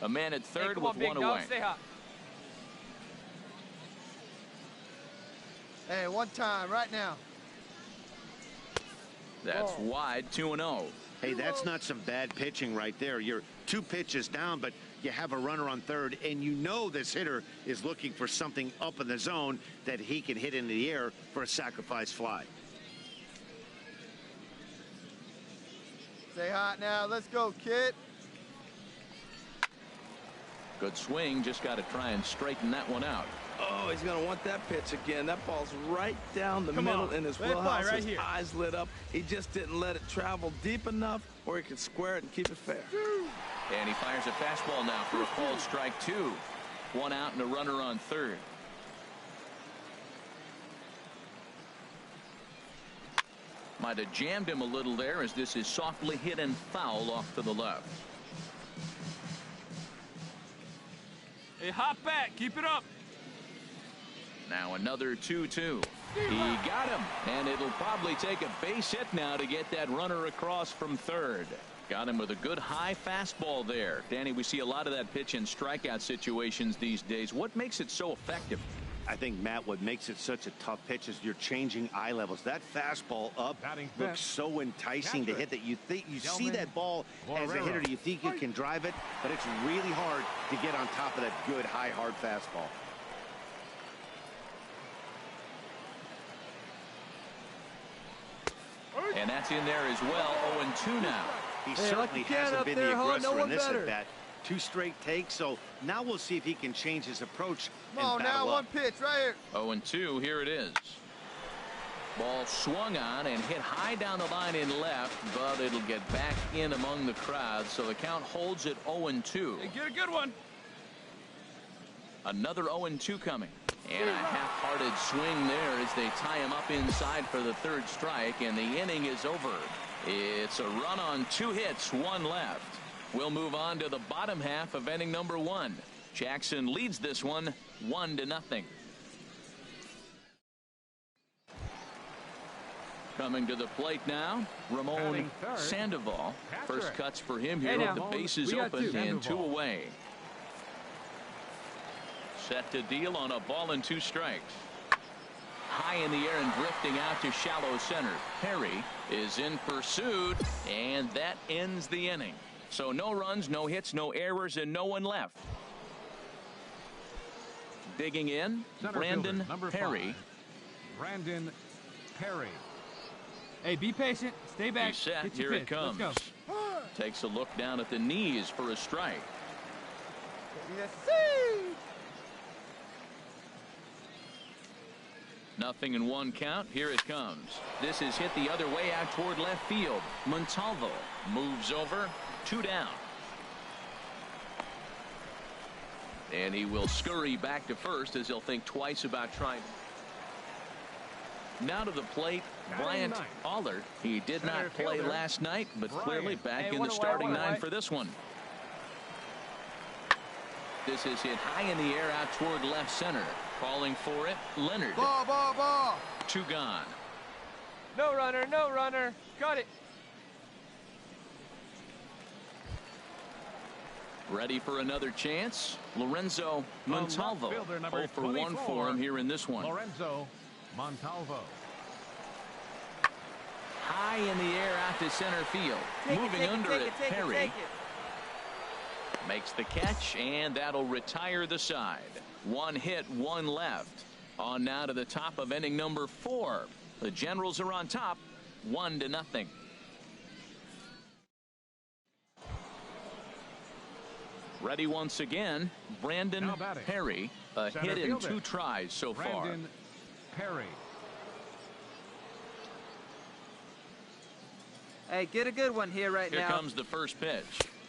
A man at third with one away. Stay hot. Hey, one time, right now. That's wide, 2-0. Hey, that's not some bad pitching right there. You're 2 pitches down, but you have a runner on third, and you know this hitter is looking for something up in the zone that he can hit into the air for a sacrifice fly. Stay hot now. Let's go, kid. Good swing. Just got to try and straighten that one out. Oh, he's going to want that pitch again. That ball's right down the middle in his wheelhouse. Right his here. eyes lit up. He just didn't let it travel deep enough where he could square it and keep it fair. And he fires a fastball now for a called strike 2. 1 out and a runner on third. Might have jammed him a little there as this is softly hit and foul off to the left. Hey, hop back. Keep it up. Now another 2-2. He got him, and it'll probably take a base hit now to get that runner across from third. Got him with a good high fastball there. Danny, we see a lot of that pitch in strikeout situations these days. What makes it so effective? I think, Matt, what makes it such a tough pitch is you're changing eye levels. That fastball up looks so enticing to hit that you think you see that ball as a hitter, you think you can drive it, but it's really hard to get on top of that good high hard fastball. And that's in there as well. 0-2 now. He certainly hasn't been the aggressor in this at bat. 2 straight takes, so now we'll see if he can change his approach and battle now, up. 1 pitch right here. 0-2, here it is. Ball swung on and hit high down the line in left, but it'll get back in among the crowd, so the count holds at 0-2. Hey, get a good one. Another 0-2 coming. And a half-hearted swing there as they tie him up inside for the third strike, and the inning is over. It's a run on 2 hits, 1 left. We'll move on to the bottom half of inning number 1. Jackson leads this one 1-0. Coming to the plate now, Ramon Sandoval. First cuts for him here with the bases open and 2 away. Set to deal on a ball and 2 strikes. High in the air and drifting out to shallow center. Perry is in pursuit, and that ends the inning. So no runs, no hits, no errors, and no one left. Digging in, Brandon Perry. Brandon Perry. Hey, be patient. Stay back. He's set. Get your Here pitch. it comes. Let's go. Takes a look down at the knees for a strike. Nothing in 1 count. Here it comes. This is hit the other way out toward left field. Montalvo moves over. 2 down. And he will scurry back to first as he'll think twice about trying. Now to the plate, Bryant Allard. He did not play last night, but clearly back in the starting 9 for this one. This is hit high in the air out toward left center. Calling for it, Leonard. Ball, ball, ball. 2 gone. No runner, no runner. Got it. Ready for another chance. Lorenzo Montalvo. 0 for 1 for him here in this one. Lorenzo Montalvo. High in the air out to center field. Moving under it, Perry. Makes the catch, and that'll retire the side. 1 hit, 1 left. On now to the top of inning number 4. The Generals are on top, 1-0. Ready once again, Brandon Perry. A hit in 2 tries so far. Brandon Perry. Hey, get a good one here right now. Here comes the first pitch.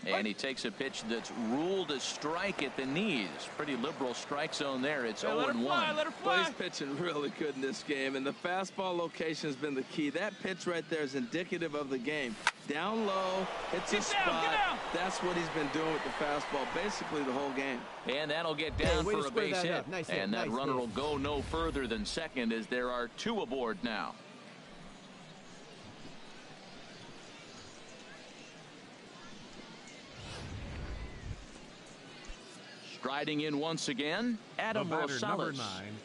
And he takes a pitch that's ruled a strike at the knees. Pretty liberal strike zone there. It's 0-1. Let her fly. He's pitching really good in this game, and the fastball location has been the key. That pitch right there is indicative of the game. Down low, hits a spot. That's what he's been doing with the fastball basically the whole game. And that'll get down for a base hit. Nice and hit, that runner will go no further than second as there are 2 aboard now. Striding in once again, Adam Rosales.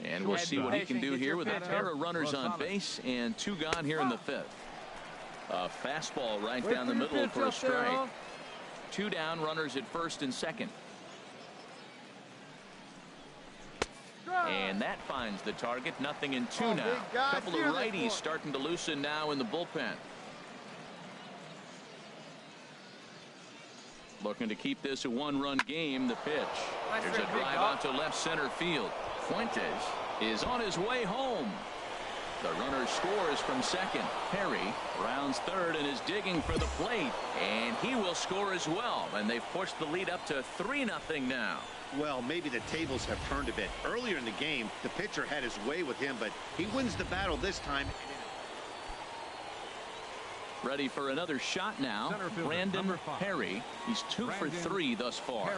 And we'll see what he can do here with a pair of runners on base and 2 gone here in the 5th. A fastball right down the middle for a strike. 2 down, runners at first and second. And that finds the target. Nothing in 2 now. A couple of righties starting to loosen now in the bullpen. Looking to keep this a 1-run game. The pitch. There's a drive out to left center field. Fuentes is on his way home. The runner scores from second. Perry rounds third and is digging for the plate. And he will score as well. And they've pushed the lead up to 3-0 now. Well, maybe the tables have turned a bit. Earlier in the game, the pitcher had his way with him, but he wins the battle this time. Ready for another shot now. Brandon Perry. He's 2 for 3 thus far.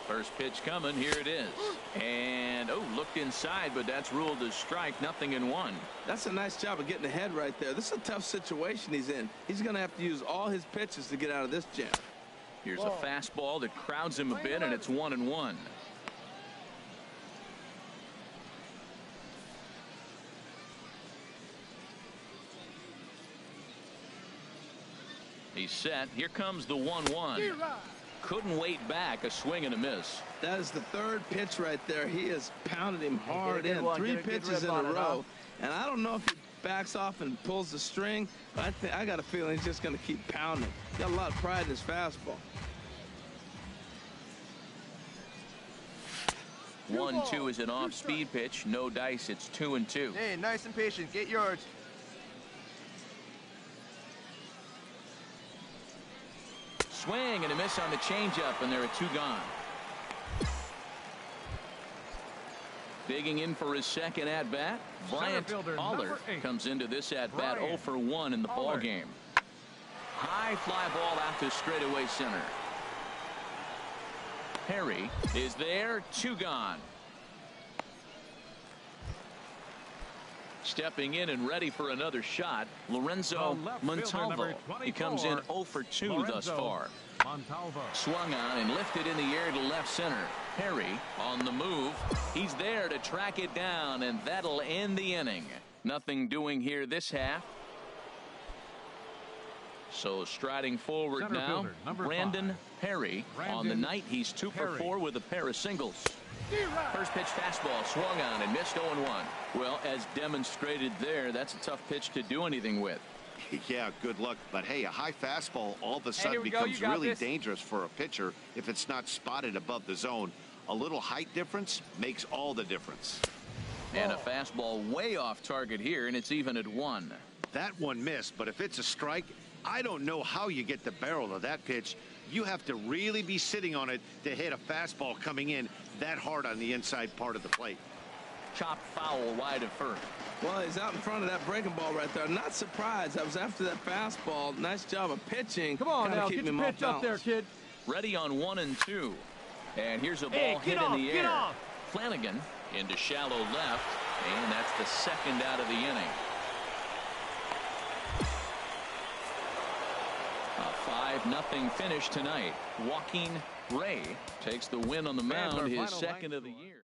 First pitch coming. Here it is. And, looked inside, but that's ruled as strike. Nothing in 1. That's a nice job of getting ahead right there. This is a tough situation he's in. He's going to have to use all his pitches to get out of this jam. Here's a fastball that crowds him a bit, and it's 1-1. He's set. Here comes the 1-1. Couldn't wait back. A swing and a miss. That is the 3rd pitch right there. He has pounded him hard in. 3 pitches in a row. And I don't know if he backs off and pulls the string, but I got a feeling he's just going to keep pounding. He's got a lot of pride in his fastball. 1-2 is an off-speed pitch. No dice. It's 2-2. Hey, nice and patient. Get yours. Swing and a miss on the changeup, and there are 2 gone. Digging in for his second at-bat, Bryant Aller comes into this at-bat 0 for 1 in the ball game. High fly ball out to straightaway center. Perry is there, 2 gone. Stepping in and ready for another shot, Lorenzo Montalvo. He comes in 0 for 2 thus far. Swung on and lifted in the air to left center. Perry on the move. He's there to track it down, and that'll end the inning. Nothing doing here this half. So striding forward Center now, fielder, Brandon Perry. On the night, he's 2 for 4 with a pair of singles. First pitch fastball swung on and missed 0-1. Well, as demonstrated there, that's a tough pitch to do anything with. Yeah, good luck. But hey, a high fastball all of a sudden becomes really dangerous for a pitcher if it's not spotted above the zone. A little height difference makes all the difference. And a fastball way off target here, and it's even at 1. That one missed, but if it's a strike, I don't know how you get the barrel of that pitch. You have to really be sitting on it to hit a fastball coming in that hard on the inside part of the plate. Chopped foul wide of first. Well, he's out in front of that breaking ball right there. Not surprised. I was after that fastball. Nice job of pitching. Come on now, get your pitch up there, kid. Ready on 1 and 2. And here's a ball hit in the air. Flanagan into shallow left, and that's the second out of the inning. A 5-0 finish tonight. Joaquin Ray takes the win on the mound, his second of the year.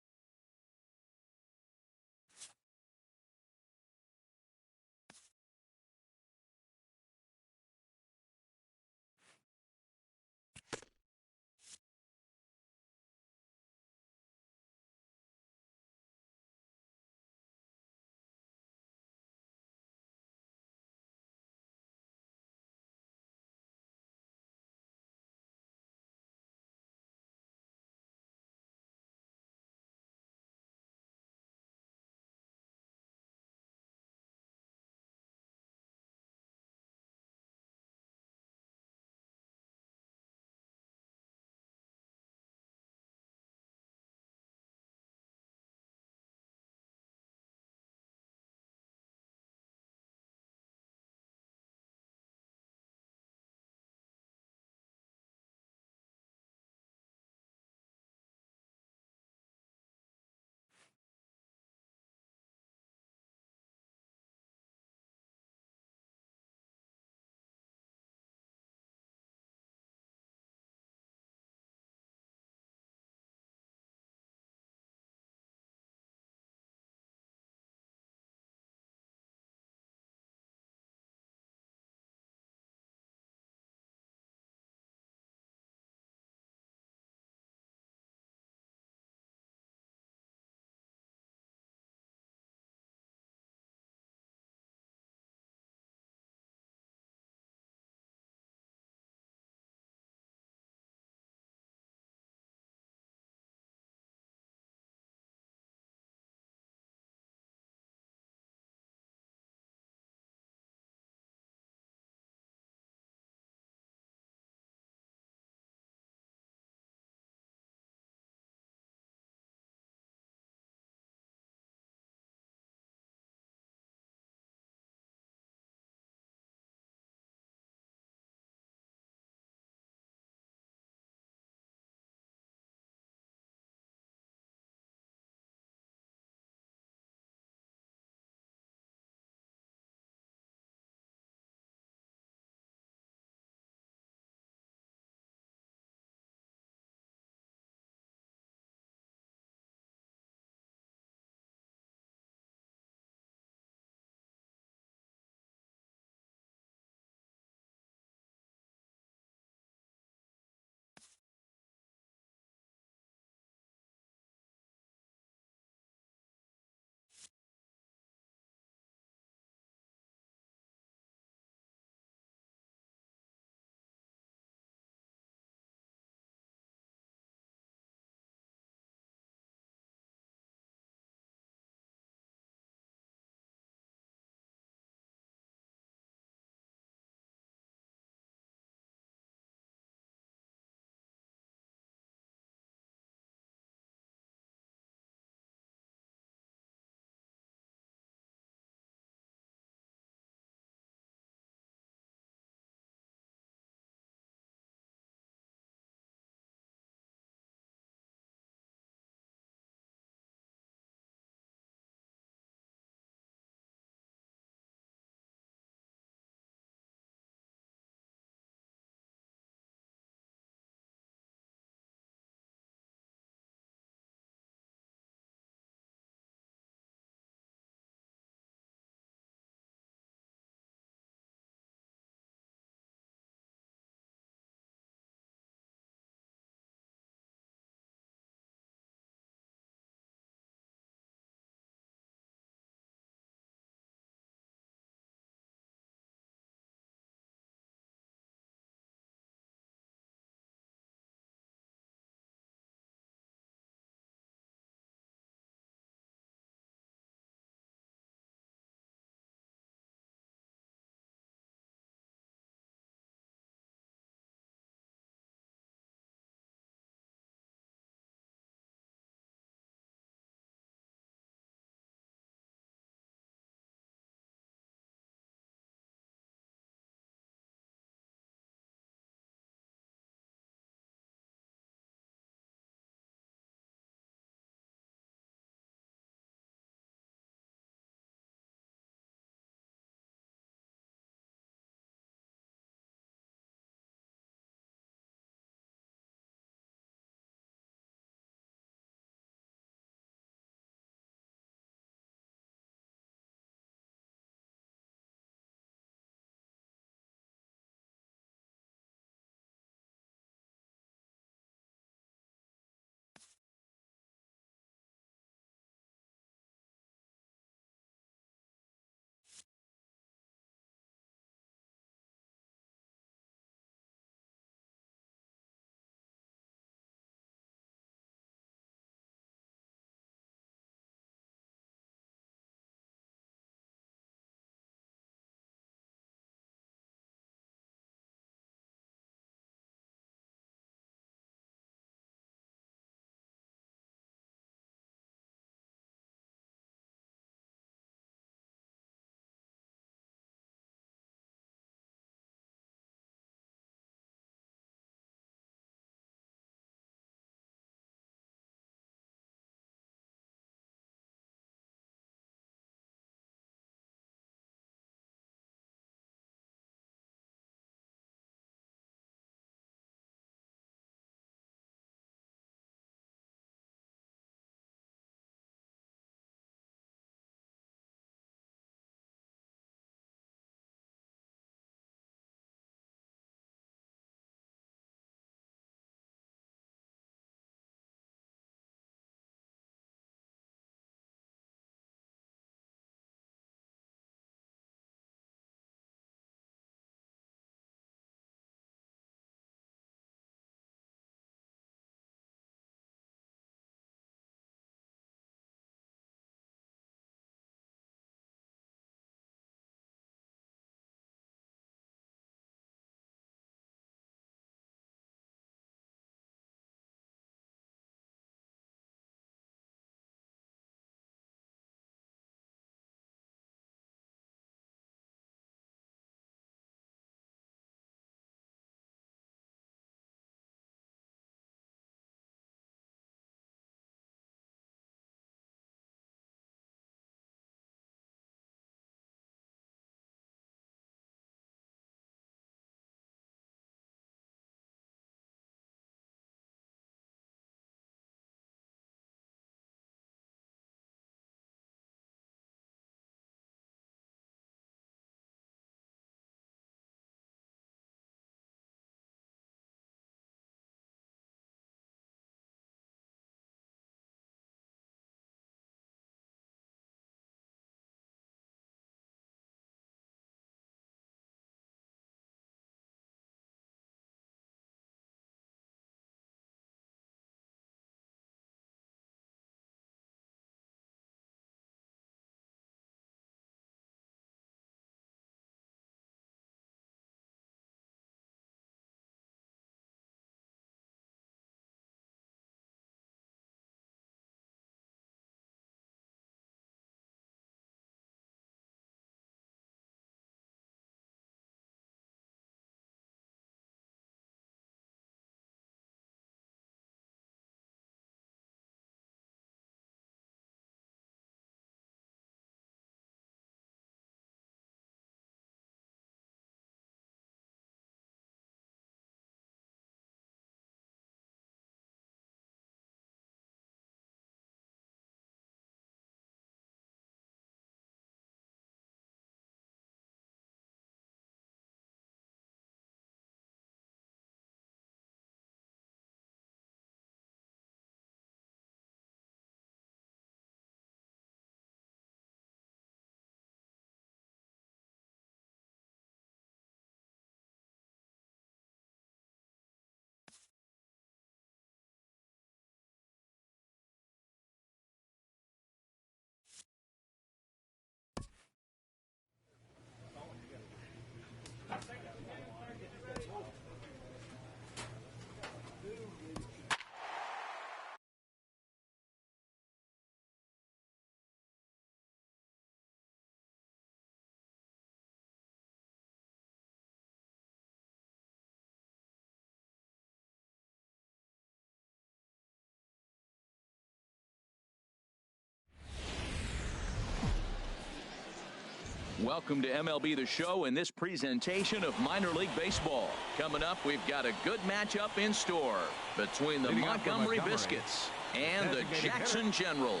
Welcome to MLB The Show and this presentation of minor league baseball. Coming up, we've got a good matchup in store between the Montgomery Biscuits and the Jackson Generals.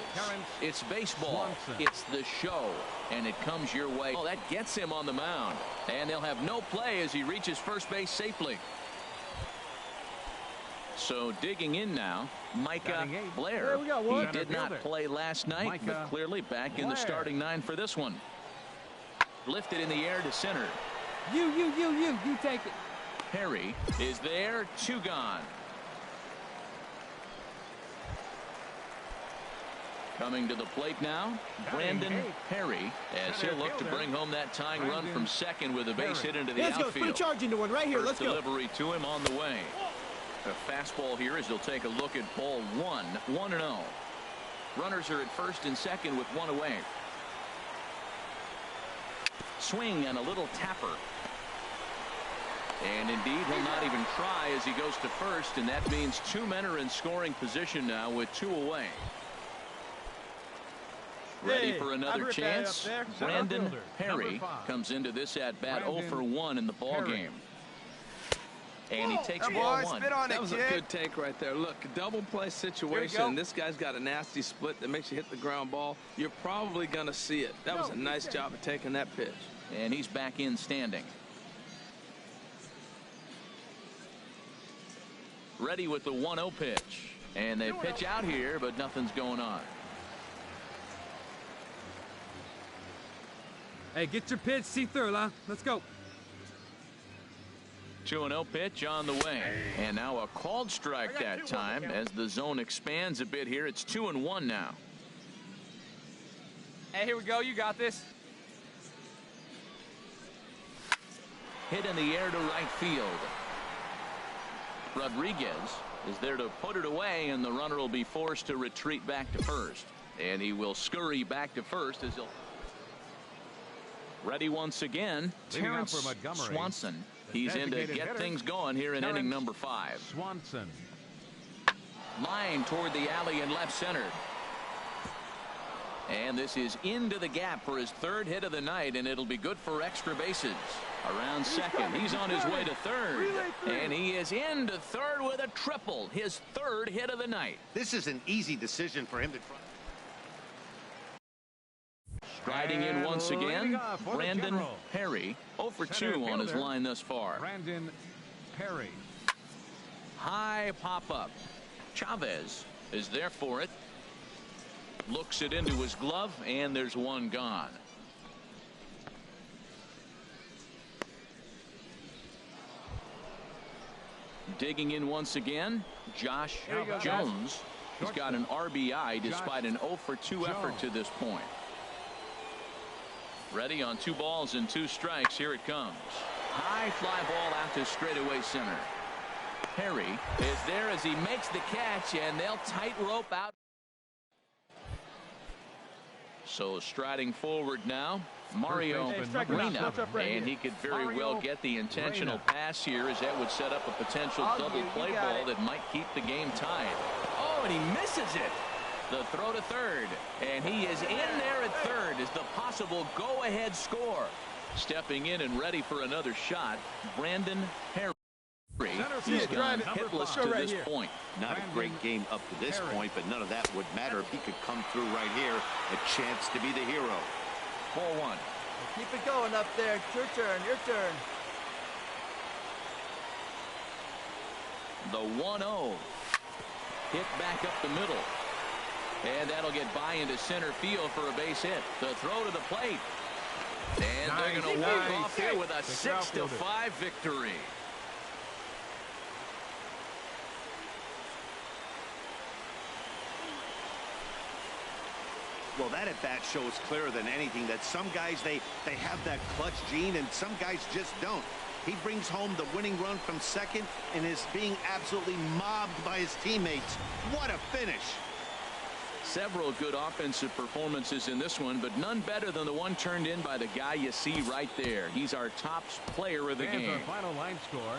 It's baseball. It's the show, and it comes your way. Oh, that gets him on the mound, and they'll have no play as he reaches first base safely. So digging in now, Micah Blair. He did not play last night, but clearly back in the starting nine for this one. Lifted in the air to center. You take it. Perry is there, 2 gone. Coming to the plate now, Brandon Perry, as he'll look to bring home that tying run from second with a base hit into the outfield. Let's go, charge into one right here. Let's go. Delivery to him on the way. A fastball here as they'll take a look at ball 1-0. Runners are at first and second with 1 away. Swing and a little tapper. And indeed, he'll not even try as he goes to first, and that means 2 men are in scoring position now with 2 away. Ready for another chance. Brandon Perry comes into this at bat 0 for 1 in the ball game. And he takes ball 1. That was a good take right there. Look, double play situation. This guy's got a nasty split that makes you hit the ground ball. You're probably going to see it. That was a nice job of taking that pitch. And he's back in standing. Ready with the 1-0 pitch. And they pitch out here, but nothing's going on. Hey, get your pitch, see through, huh? Let's go. 2-0 pitch on the way. And now a called strike that time as the zone expands a bit here. It's 2-1 now. Hey, here we go. You got this. Hit in the air to right field. Rodriguez is there to put it away, and the runner will be forced to retreat back to first. And he will scurry back to first as he'll. Ready once again, Terrence Swanson. He's in to get things going here in inning number 5. Swanson. Line toward the alley in left center. And this is into the gap for his 3rd hit of the night, and it'll be good for extra bases. Around second. He's on his way to third. And he is into third with a triple. His 3rd hit of the night. This is an easy decision for him to try. Striding in once again, Brandon Perry, 0 for 2 on his line thus far. Brandon Perry. High pop-up. Chavez is there for it. Looks it into his glove, and there's 1 gone. Digging in once again, Josh Jones. He's got an RBI despite an 0 for 2 effort to this point. Ready on 2 balls and 2 strikes. Here it comes. High fly ball out to straightaway center. Perry is there as he makes the catch, and they'll tight rope out. So striding forward now, Mario Reina, and he could very well get the intentional pass here as that would set up a potential double play ball that might keep the game tied. Oh, and he misses it. The throw to third, and he is in there at third as the possible go-ahead score. Stepping in and ready for another shot, Brandon Perry. He's gone hitless to this point. Not a great game up to this point, but none of that would matter if he could come through right here. A chance to be the hero. Ball 1. Keep it going up there. It's your turn. Your turn. The 1-0. Hit back up the middle. And that'll get by into center field for a base hit. The throw to the plate. And they're going to walk off here with a 6-5 victory. Well, that at bat shows clearer than anything that some guys, they have that clutch gene, and some guys just don't. He brings home the winning run from second and is being absolutely mobbed by his teammates. What a finish. Several good offensive performances in this one, but none better than the one turned in by the guy you see right there. He's our top player of the game. Our final line score.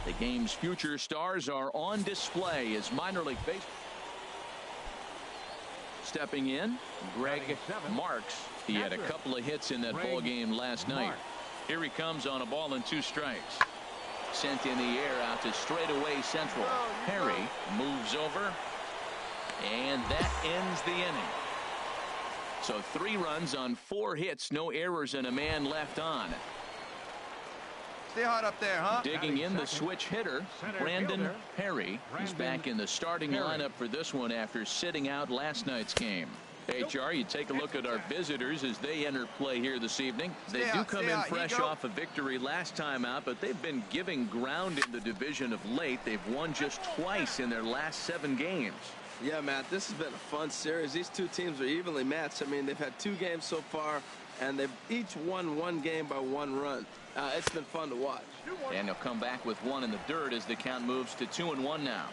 The game's future stars are on display as minor league baseball. Stepping in, Greg Marks. He had a couple of hits in that ball game last night. Here he comes on a ball and 2 strikes. Sent in the air out to straightaway central. Perry moves over, and that ends the inning. So 3 runs on 4 hits, no errors, and a man left on. Stay hot up there, huh? Digging in the switch hitter, Brandon Perry. He's back in the starting lineup for this one after sitting out last night's game. HR, you take a look at our visitors as they enter play here this evening. They do come in fresh off a victory last time out, but they've been giving ground in the division of late. They've won just twice in their last 7 games. Yeah, Matt, this has been a fun series. These 2 teams are evenly matched. I mean, they've had 2 games so far, and they've each won 1 game by 1 run. It's been fun to watch. And they'll come back with 1 in the dirt as the count moves to 2-1 now.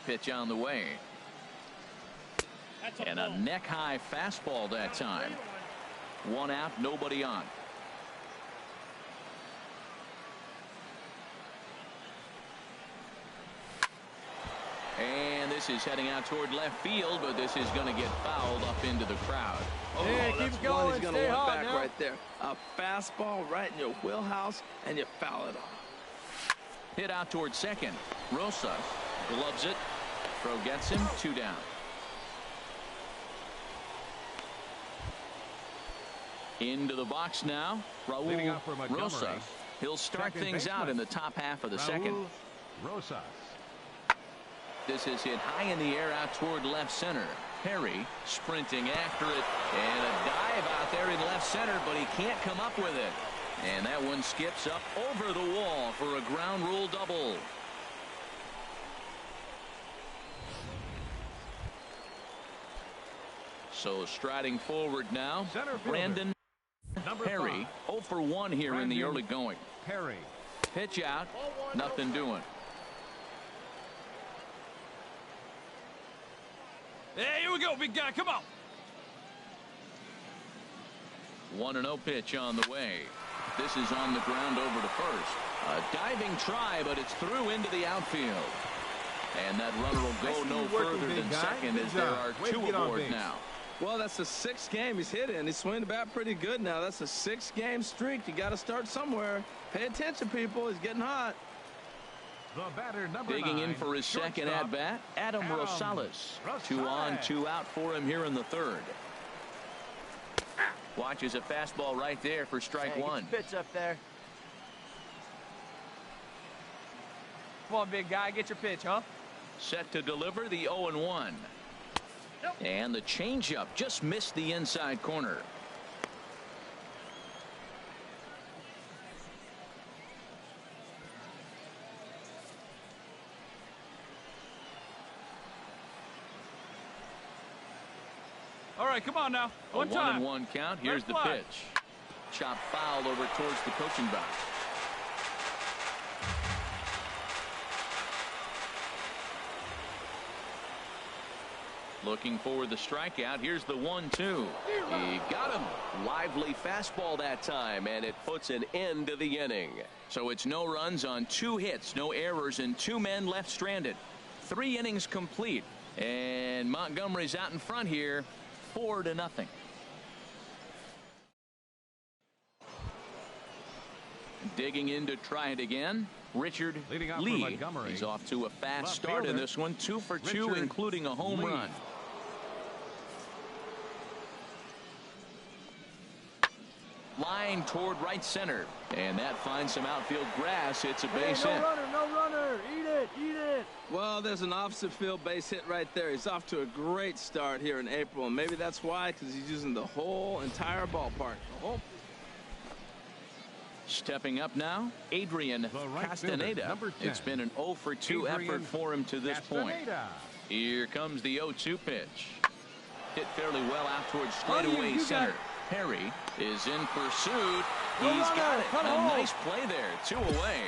Pitch on the way. And a neck-high fastball that time. 1 out, nobody on. And this is heading out toward left field, but this is going to get fouled up into the crowd. Oh, that's one he's going to want back right there. A fastball right in your wheelhouse, and you foul it off. Hit out toward second. Rosa gloves it. Throw gets him. 2 down. Into the box now. Raul Rosas. He'll start things out in the top half of the second. Rosas. This is hit high in the air out toward left center. Perry sprinting after it, and a dive out there in left center, but he can't come up with it. And that one skips up over the wall for a ground rule double. So striding forward now, Brandon Perry. 0 for 1 here in the early going. Perry. Pitch out, nothing doing. Hey, here we go, big guy. Come on. 1-0 pitch on the way. This is on the ground over to first. A diving try, but it's through into the outfield. And that runner will go no further than second as there are 2 aboard now. Well, that's the 6th game he's hit in. He's swinging the bat pretty good now. That's a 6-game streak. You got to start somewhere. Pay attention, people. He's getting hot. The batter, number Digging 9, in for his second at-bat, Adam Rosales. 2 on, 2 out for him here in the 3rd. Watches a fastball right there for strike 1. Get your pitch up there. Come on, big guy. Get your pitch, huh? Set to deliver the 0-1. And the changeup just missed the inside corner. All right, come on now. A 1-1 count. Here's the pitch. Chop foul over towards the coaching box. Looking for the strikeout. Here's the 1-2. He got him. Lively fastball that time, and it puts an end to the inning. So it's no runs on 2 hits, no errors, and 2 men left stranded. 3 innings complete, and Montgomery's out in front here, 4-0. Digging in to try it again, Richard Lee. He's off to a fast start in this one, 2 for 2, including a home run. Line toward right center, and that finds some outfield grass. It's a base hit. No runner. Eat it. Well, there's an opposite field base hit right there. He's off to a great start here in April, and maybe that's why, because he's using the whole entire ballpark. Stepping up now, Adrian Castaneda. It's been an 0 for 2 effort for him to this point. Here comes the 0-2 pitch. Hit fairly well out towards straightaway center. Perry is in pursuit. He's got it. A nice play there. 2 away.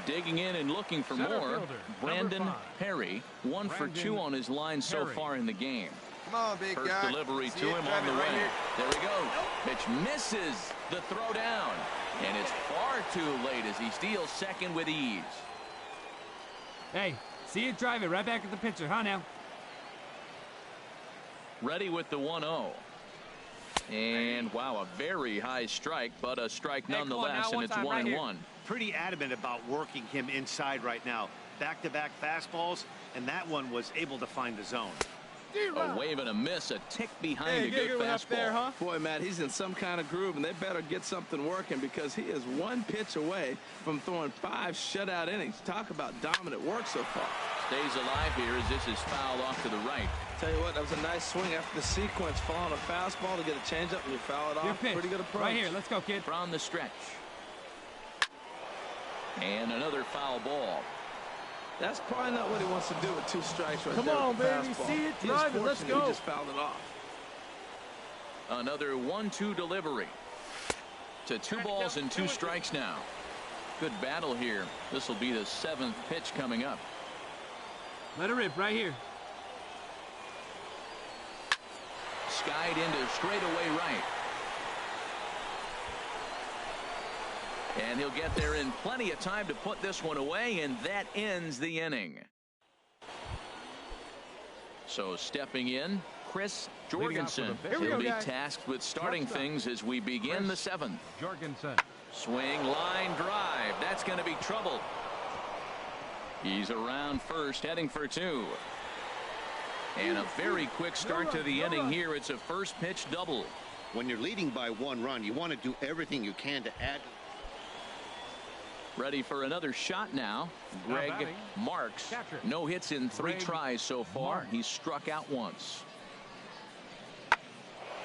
Digging in and looking for more. Brandon Perry, 1 for 2 on his line so far in the game. Come on, big First guy. delivery See to it? him Drive on the it right way. here. There we go. Pitch misses the throw down. And it's far too late as he steals second with ease. Hey, see it, drive it right back at the pitcher, huh now? Ready with the 1-0. And wow, a very high strike, but a strike nonetheless, and it's 1-1. Pretty adamant about working him inside right now. Back-to-back fastballs, and that one was able to find the zone. A wave and a miss, a tick behind a good fastball. There, huh? Boy, Matt, he's in some kind of groove, and they better get something working because he is one pitch away from throwing 5 shutout innings. Talk about dominant work so far. Stays alive here as this is fouled off to the right. Tell you what, that was a nice swing after the sequence, following a fastball to get a changeup, and you foul it Your off. pitch. Pretty good approach. Right here, let's go, kid. From the stretch. And another foul ball. That's probably not what he wants to do with 2 strikes right there. Come on, with the baby. fastball. See it, He is drive it, let's fortunate go. He just fouled it off. Another 1-2 delivery. To 2 balls and 2 strikes now. Good battle here. This will be the 7th pitch coming up. Let it rip right here. Skied into straightaway right. And he'll get there in plenty of time to put this one away, and that ends the inning. So stepping in, Chris Jorgensen. He'll be tasked with starting things as we begin the 7th. Jorgensen. Swing, line drive. That's going to be trouble. He's around first, heading for 2. And a very quick start to the inning here. It's a first pitch double. When you're leading by 1 run, you want to do everything you can to add. Ready for another shot now. Greg Marks. No hits in 3 tries so far. He's struck out once.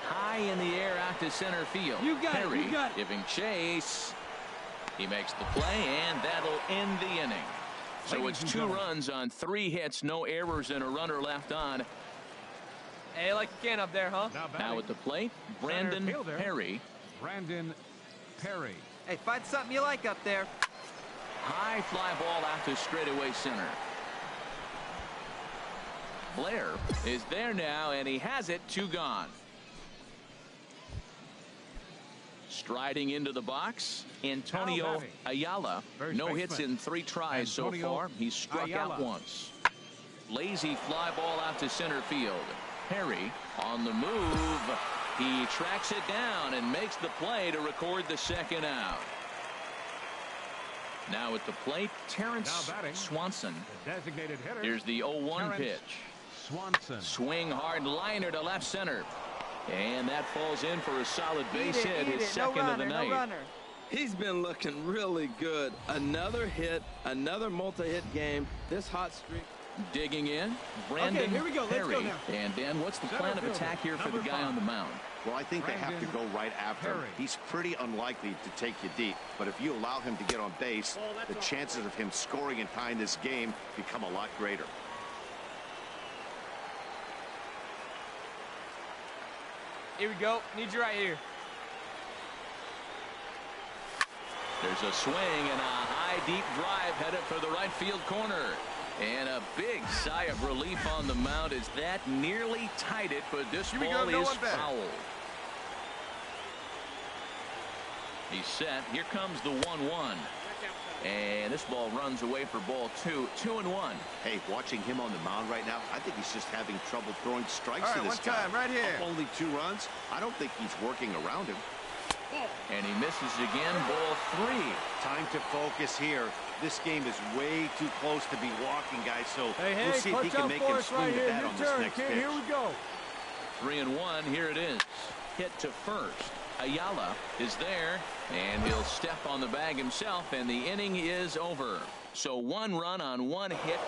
High in the air out to center field. Perry giving chase. He makes the play, and that'll end the inning. So it's 2 runs on 3 hits, no errors, and a runner left on. Hey, like you can up there, huh? Now at the plate, Brandon Perry. Brandon Perry. Hey, find something you like up there. High fly ball out to straightaway center. Blair is there now, and he has it. 2 gone. Striding into the box, Antonio Ayala. No hits in 3 tries so far. He's struck out once. Lazy fly ball out to center field. Perry on the move. He tracks it down and makes the play to record the 2nd out. Now at the plate, Terrence Swanson. Designated hitter. Here's the 0-1 pitch. Swanson. Swing hard liner to left center. And that falls in for a solid base hit, his 2nd of the night. No runner. He's been looking really good. Another hit, another multi-hit game. This hot streak. Digging in, Brandon here we go. Let's Perry. go now. And Dan, what's the plan of attack here for the guy on the mound? Well, I think they have to go right after him. He's pretty unlikely to take you deep, but if you allow him to get on base, the chances of him scoring and tying this game become a lot greater. Here we go. Need you right here. There's a swing and a high deep drive headed for the right field corner. And a big sigh of relief on the mound as that nearly tied it, but this ball is foul. He's set. Here comes the 1-1. And this ball runs away for ball 2. 2-1. Hey, watching him on the mound right now, I think he's just having trouble throwing strikes All right, to this one guy. time, right here. Up only 2 runs. I don't think he's working around him. And he misses again. Ball 3. Time to focus here. This game is way too close to be walking, guys. So we'll see if he can make him swing the bat on this next pitch. Here we go. 3-1. Here it is. Hit to first. Ayala is there, and he'll step on the bag himself, and the inning is over. So 1 run on 1 hit.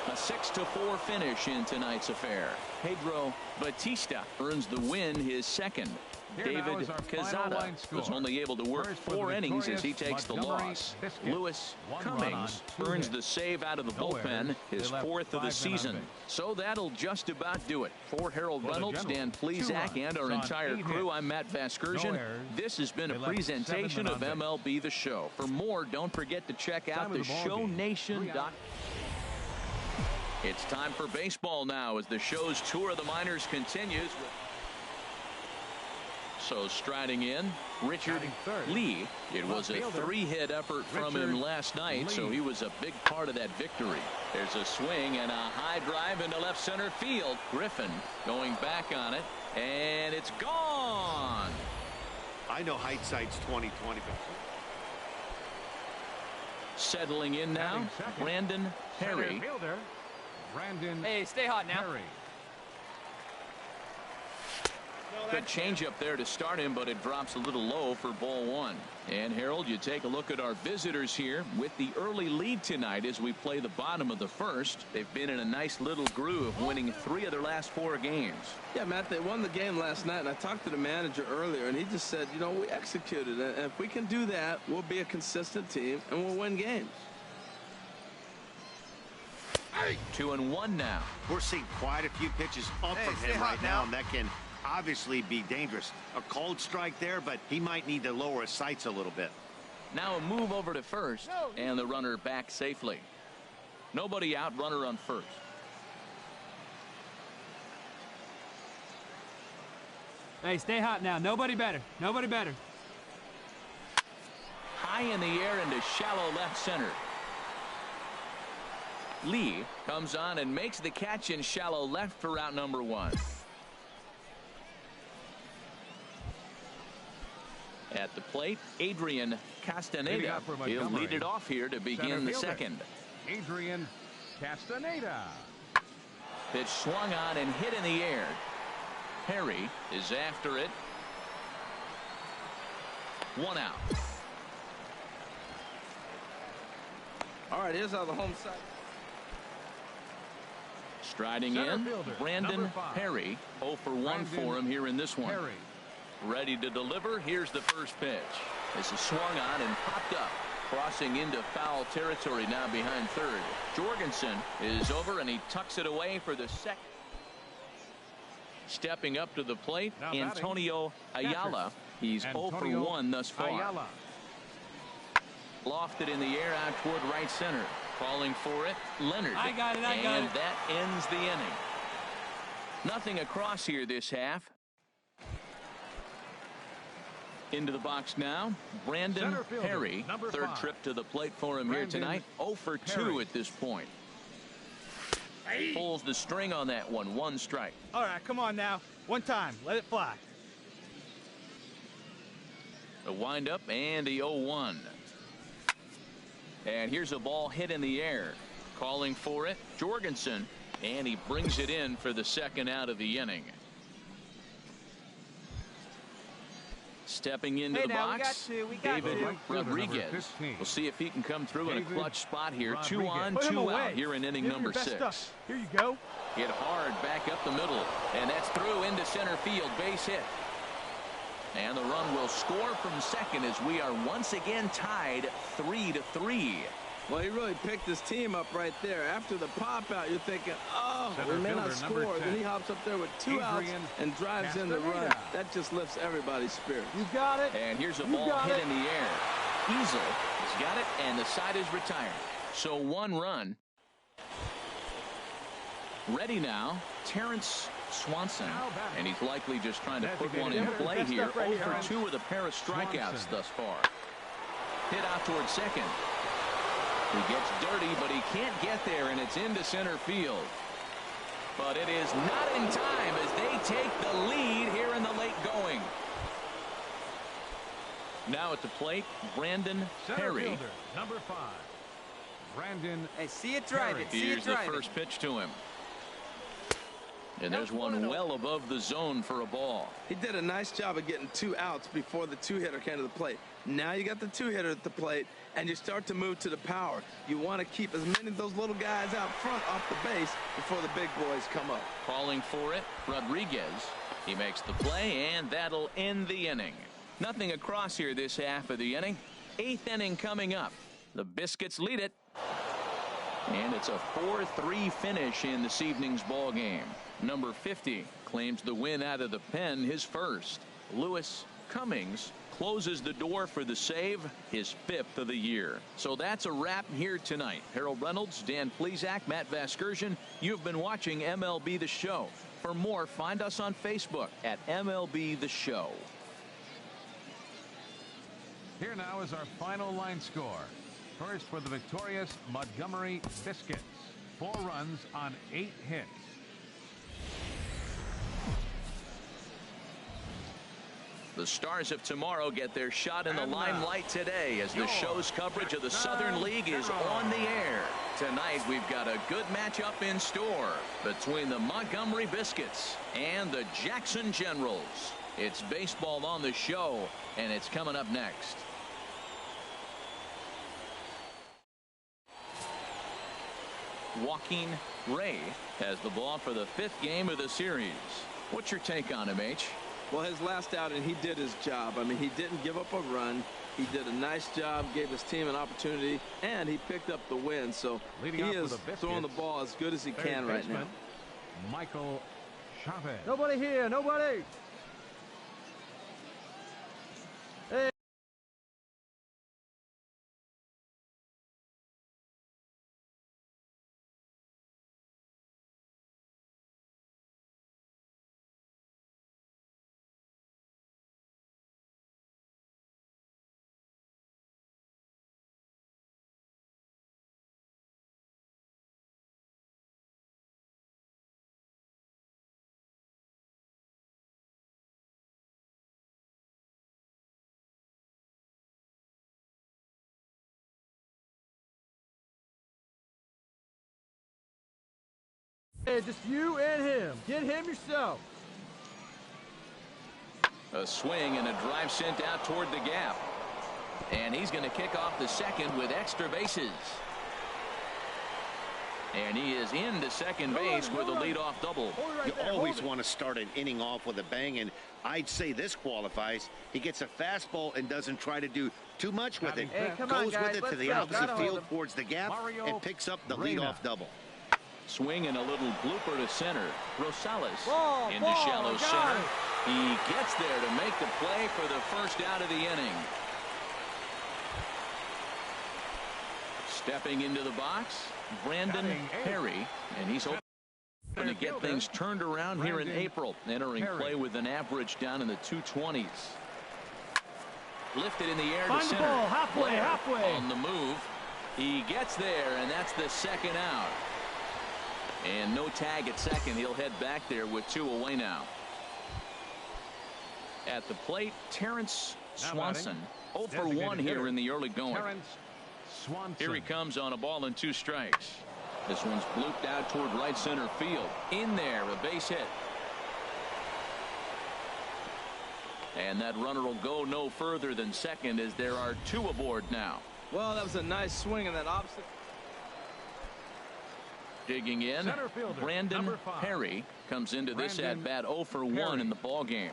A 6-4 finish in tonight's affair. Pedro Batista earns the win, his 2nd. David Quezada was only able to work 4 innings as he takes the loss. Lewis Cummings earns the save out of the bullpen, his 4th of the season. So that'll just about do it. For Harold Reynolds, Dan Plesac, and our entire crew, I'm Matt Vasgersian. This has been a presentation of MLB The Show. For more, don't forget to check out theshownation.com. It's time for baseball now as the show's tour of the minors continues. So striding in, Richard Lee. It was a 3-hit effort from him last night, so he was a big part of that victory. There's a swing and a high drive into left center field. Griffin going back on it, and it's gone. I know hindsight's 20/20. Settling in now, Brandon Perry. Hey, stay hot now. Good changeup there to start him, but it drops a little low for ball 1. And Harold, you take a look at our visitors here with the early lead tonight as we play the bottom of the first. They've been in a nice little groove, winning 3 of their last 4 games. Yeah, Matt, they won the game last night, and I talked to the manager earlier, and he just said, you know, we executed it, and if we can do that, we'll be a consistent team, and we'll win games. 2-1 now. We're seeing quite a few pitches up from him right now, and that can obviously be dangerous. A cold strike there, but he might need to lower his sights a little bit. Now a move over to first, and the runner back safely. Nobody out, runner on first. Hey, stay hot now. Nobody better. Nobody better. High in the air into shallow left center. Lee comes on and makes the catch in shallow left for out number 1. At the plate, Adrian Castaneda. He'll lead it off here to begin the second. Adrian Castaneda. Pitch swung on and hit in the air. Perry is after it. 1 out. All right, here's how the home side. Striding in, Brandon Perry. 0 for 1 for him here in this one. Ready to deliver. Here's the first pitch. This is swung on and popped up. Crossing into foul territory now behind third. Jorgensen is over and he tucks it away for the second. Stepping up to the plate, Antonio Ayala. He's 0 for 1 thus far. Lofted in the air out toward right center. Calling for it, Leonard. I got it. And that ends the inning. Nothing across here this half. Into the box now, Brandon Perry. Third trip to the plate for him here tonight. 0 for 2 at this point. Pulls the string on that one. 1 strike. All right, come on now. One time. Let it fly. The windup and the 0-1. And here's a ball hit in the air. Calling for it, Jorgensen. And he brings it in for the second out of the inning. Stepping into the box, David Rodriguez. We'll see if he can come through in a clutch spot here. 2 on, 2 out here in inning number 6. Here you go. Hit hard back up the middle, and that's through into center field. Base hit. And the run will score from second as we are once again tied 3-3. Well, he really picked his team up right there. After the pop out, you're thinking, oh, we may not score. Then he hops up there with 2 outs and drives in the run. That just lifts everybody's spirit. You got it. And here's a ball hit in the air. Easel has got it, and the side is retired. So 1 run. Ready now, Terrence Swanson. And he's likely just trying to put one in play here. 0 for 2 with a pair of strikeouts thus far. Hit out towards second. He gets dirty, but he can't get there, and it's into center field. But it is not in time as they take the lead here in the late going. Now at the plate, Brandon Perry. Number 5. Brandon. Hey, see it drive it. See Here's it drive the first pitch to him. And there's one well above the zone for a ball. He did a nice job of getting 2 outs before the 2-hitter came to the plate. Now you got the 2-hitter at the plate, and you start to move to the power. You want to keep as many of those little guys out front off the base before the big boys come up. Calling for it, Rodriguez. He makes the play, and that'll end the inning. Nothing across here this half of the inning. 8th inning coming up. The Biscuits lead it. And it's a 4-3 finish in this evening's ball game. Number 50 claims the win out of the pen, his first. Luis Cummings closes the door for the save, his 5th of the year. So that's a wrap here tonight. Harold Reynolds, Dan Plesac, Matt Vasgersian. You've been watching MLB The Show. For more, find us on Facebook at MLB The Show. Here now is our final line score. First for the victorious Montgomery Biscuits. 4 runs on 8 hits. The Stars of tomorrow get their shot in the limelight today as the show's coverage of the Southern League is on the air. Tonight we've got a good matchup in store between the Montgomery Biscuits and the Jackson Generals. It's baseball on the show, and it's coming up next. Joaquin Ray has the ball for the 5th game of the series. What's your take on him, H? Well, his last outing, he did his job. I mean, he didn't give up a run. He did a nice job, gave his team an opportunity, and he picked up the win. So he is throwing the ball as good as he can right now. Michael Chavez. Nobody here, nobody. Hey. Hey, just you and him. Get him yourself. A swing and a drive sent out toward the gap. And he's going to kick off the second with extra bases. And he is into second base with a leadoff double. You always want to start an inning off with a bang, and I'd say this qualifies. He gets a fastball and doesn't try to do too much with it. Hey, goes with it to the opposite field towards the gap and picks up the leadoff double. Swing and a little blooper to center. Rosales into shallow center. He gets there to make the play for the first out of the inning. Stepping into the box, Brandon Perry, and he's hoping to get things turned around here in April. Entering play with an average down in the 220s. Lifted in the air to center. Halfway. On the move. He gets there, and that's the second out. And no tag at second. He'll head back there with 2 away now. At the plate, Terrence Swanson. 0 for 1 here in the early going. Here he comes on a ball and 2 strikes. This one's blooped out toward right center field. In there, a base hit. And that runner will go no further than second as there are 2 aboard now. Well, that was a nice swing in that opposite. Digging in, Brandon Perry comes into this at-bat 0 for 1 in the ball game.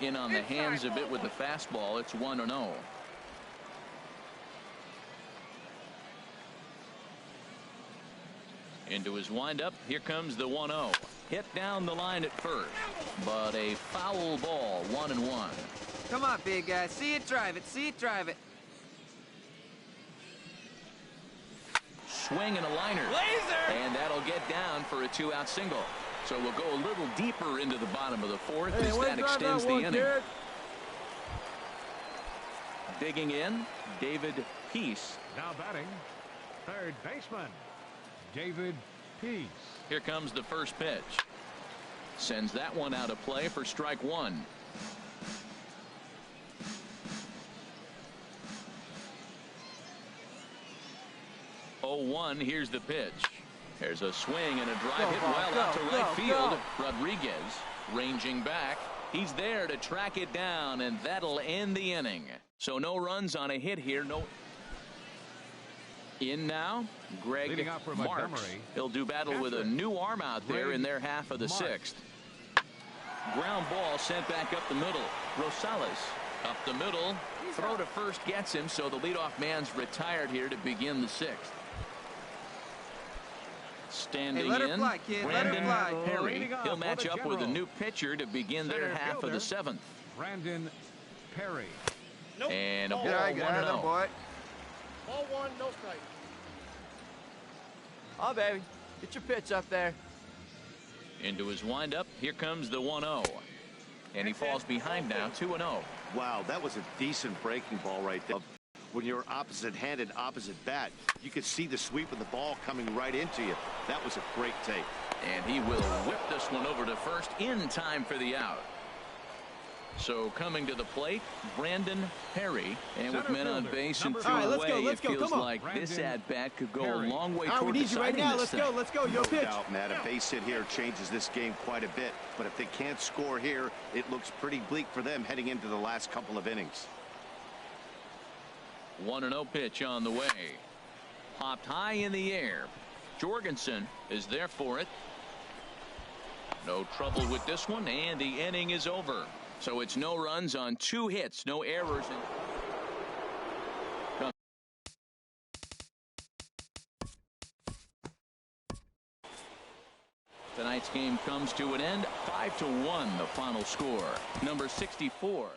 In on the hands a bit with the fastball. It's 1-0. Into his windup. Here comes the 1-0. Hit down the line at first, but a foul ball. 1-1. Come on, big guy. See it, drive it. See it, drive it. Swing and a liner. Laser! And that'll get down for a 2-out single. So we'll go a little deeper into the bottom of the 4th as that extends the inning. Digging in, David Peace. Now batting, third baseman, David Peace. Here comes the first pitch. Sends that one out of play for strike 1. Here's the pitch. There's a swing and a drive hit well out to right field. Rodriguez ranging back. He's there to track it down, and that'll end the inning. So no runs on a hit here. No. In now, Greg Marks. He'll do battle with a new arm out there in their half of the 6th. Ground ball sent back up the middle. Rosales up the middle. Throw to first gets him, so the leadoff man's retired here to begin the 6th. Standing Hey, let her in, fly, kid. Let her Brandon fly. Perry. He'll match up with a new pitcher to begin their half of the seventh. Brandon Perry. And a ball, Get out of there, 1-0. boy. Ball one, no strike. Oh, baby. Get your pitch up there. Into his windup, here comes the 1-0. And he falls behind now, 2-0. Wow, that was a decent breaking ball right there. When you're opposite-handed, opposite bat, you could see the sweep of the ball coming right into you. That was a great take. And he will whip this one over to first in time for the out. So coming to the plate, Brandon Perry. And with men on base and two away, it feels like this at-bat could go a long way toward deciding this thing. Let's go. Your pitch. No doubt, Matt. A base hit here changes this game quite a bit. But if they can't score here, it looks pretty bleak for them heading into the last couple of innings. 1-0 pitch on the way. Popped high in the air. Jorgensen is there for it. No trouble with this one, and the inning is over. So it's no runs on 2 hits, no errors. Tonight's game comes to an end. 5-1 the final score. Number 64.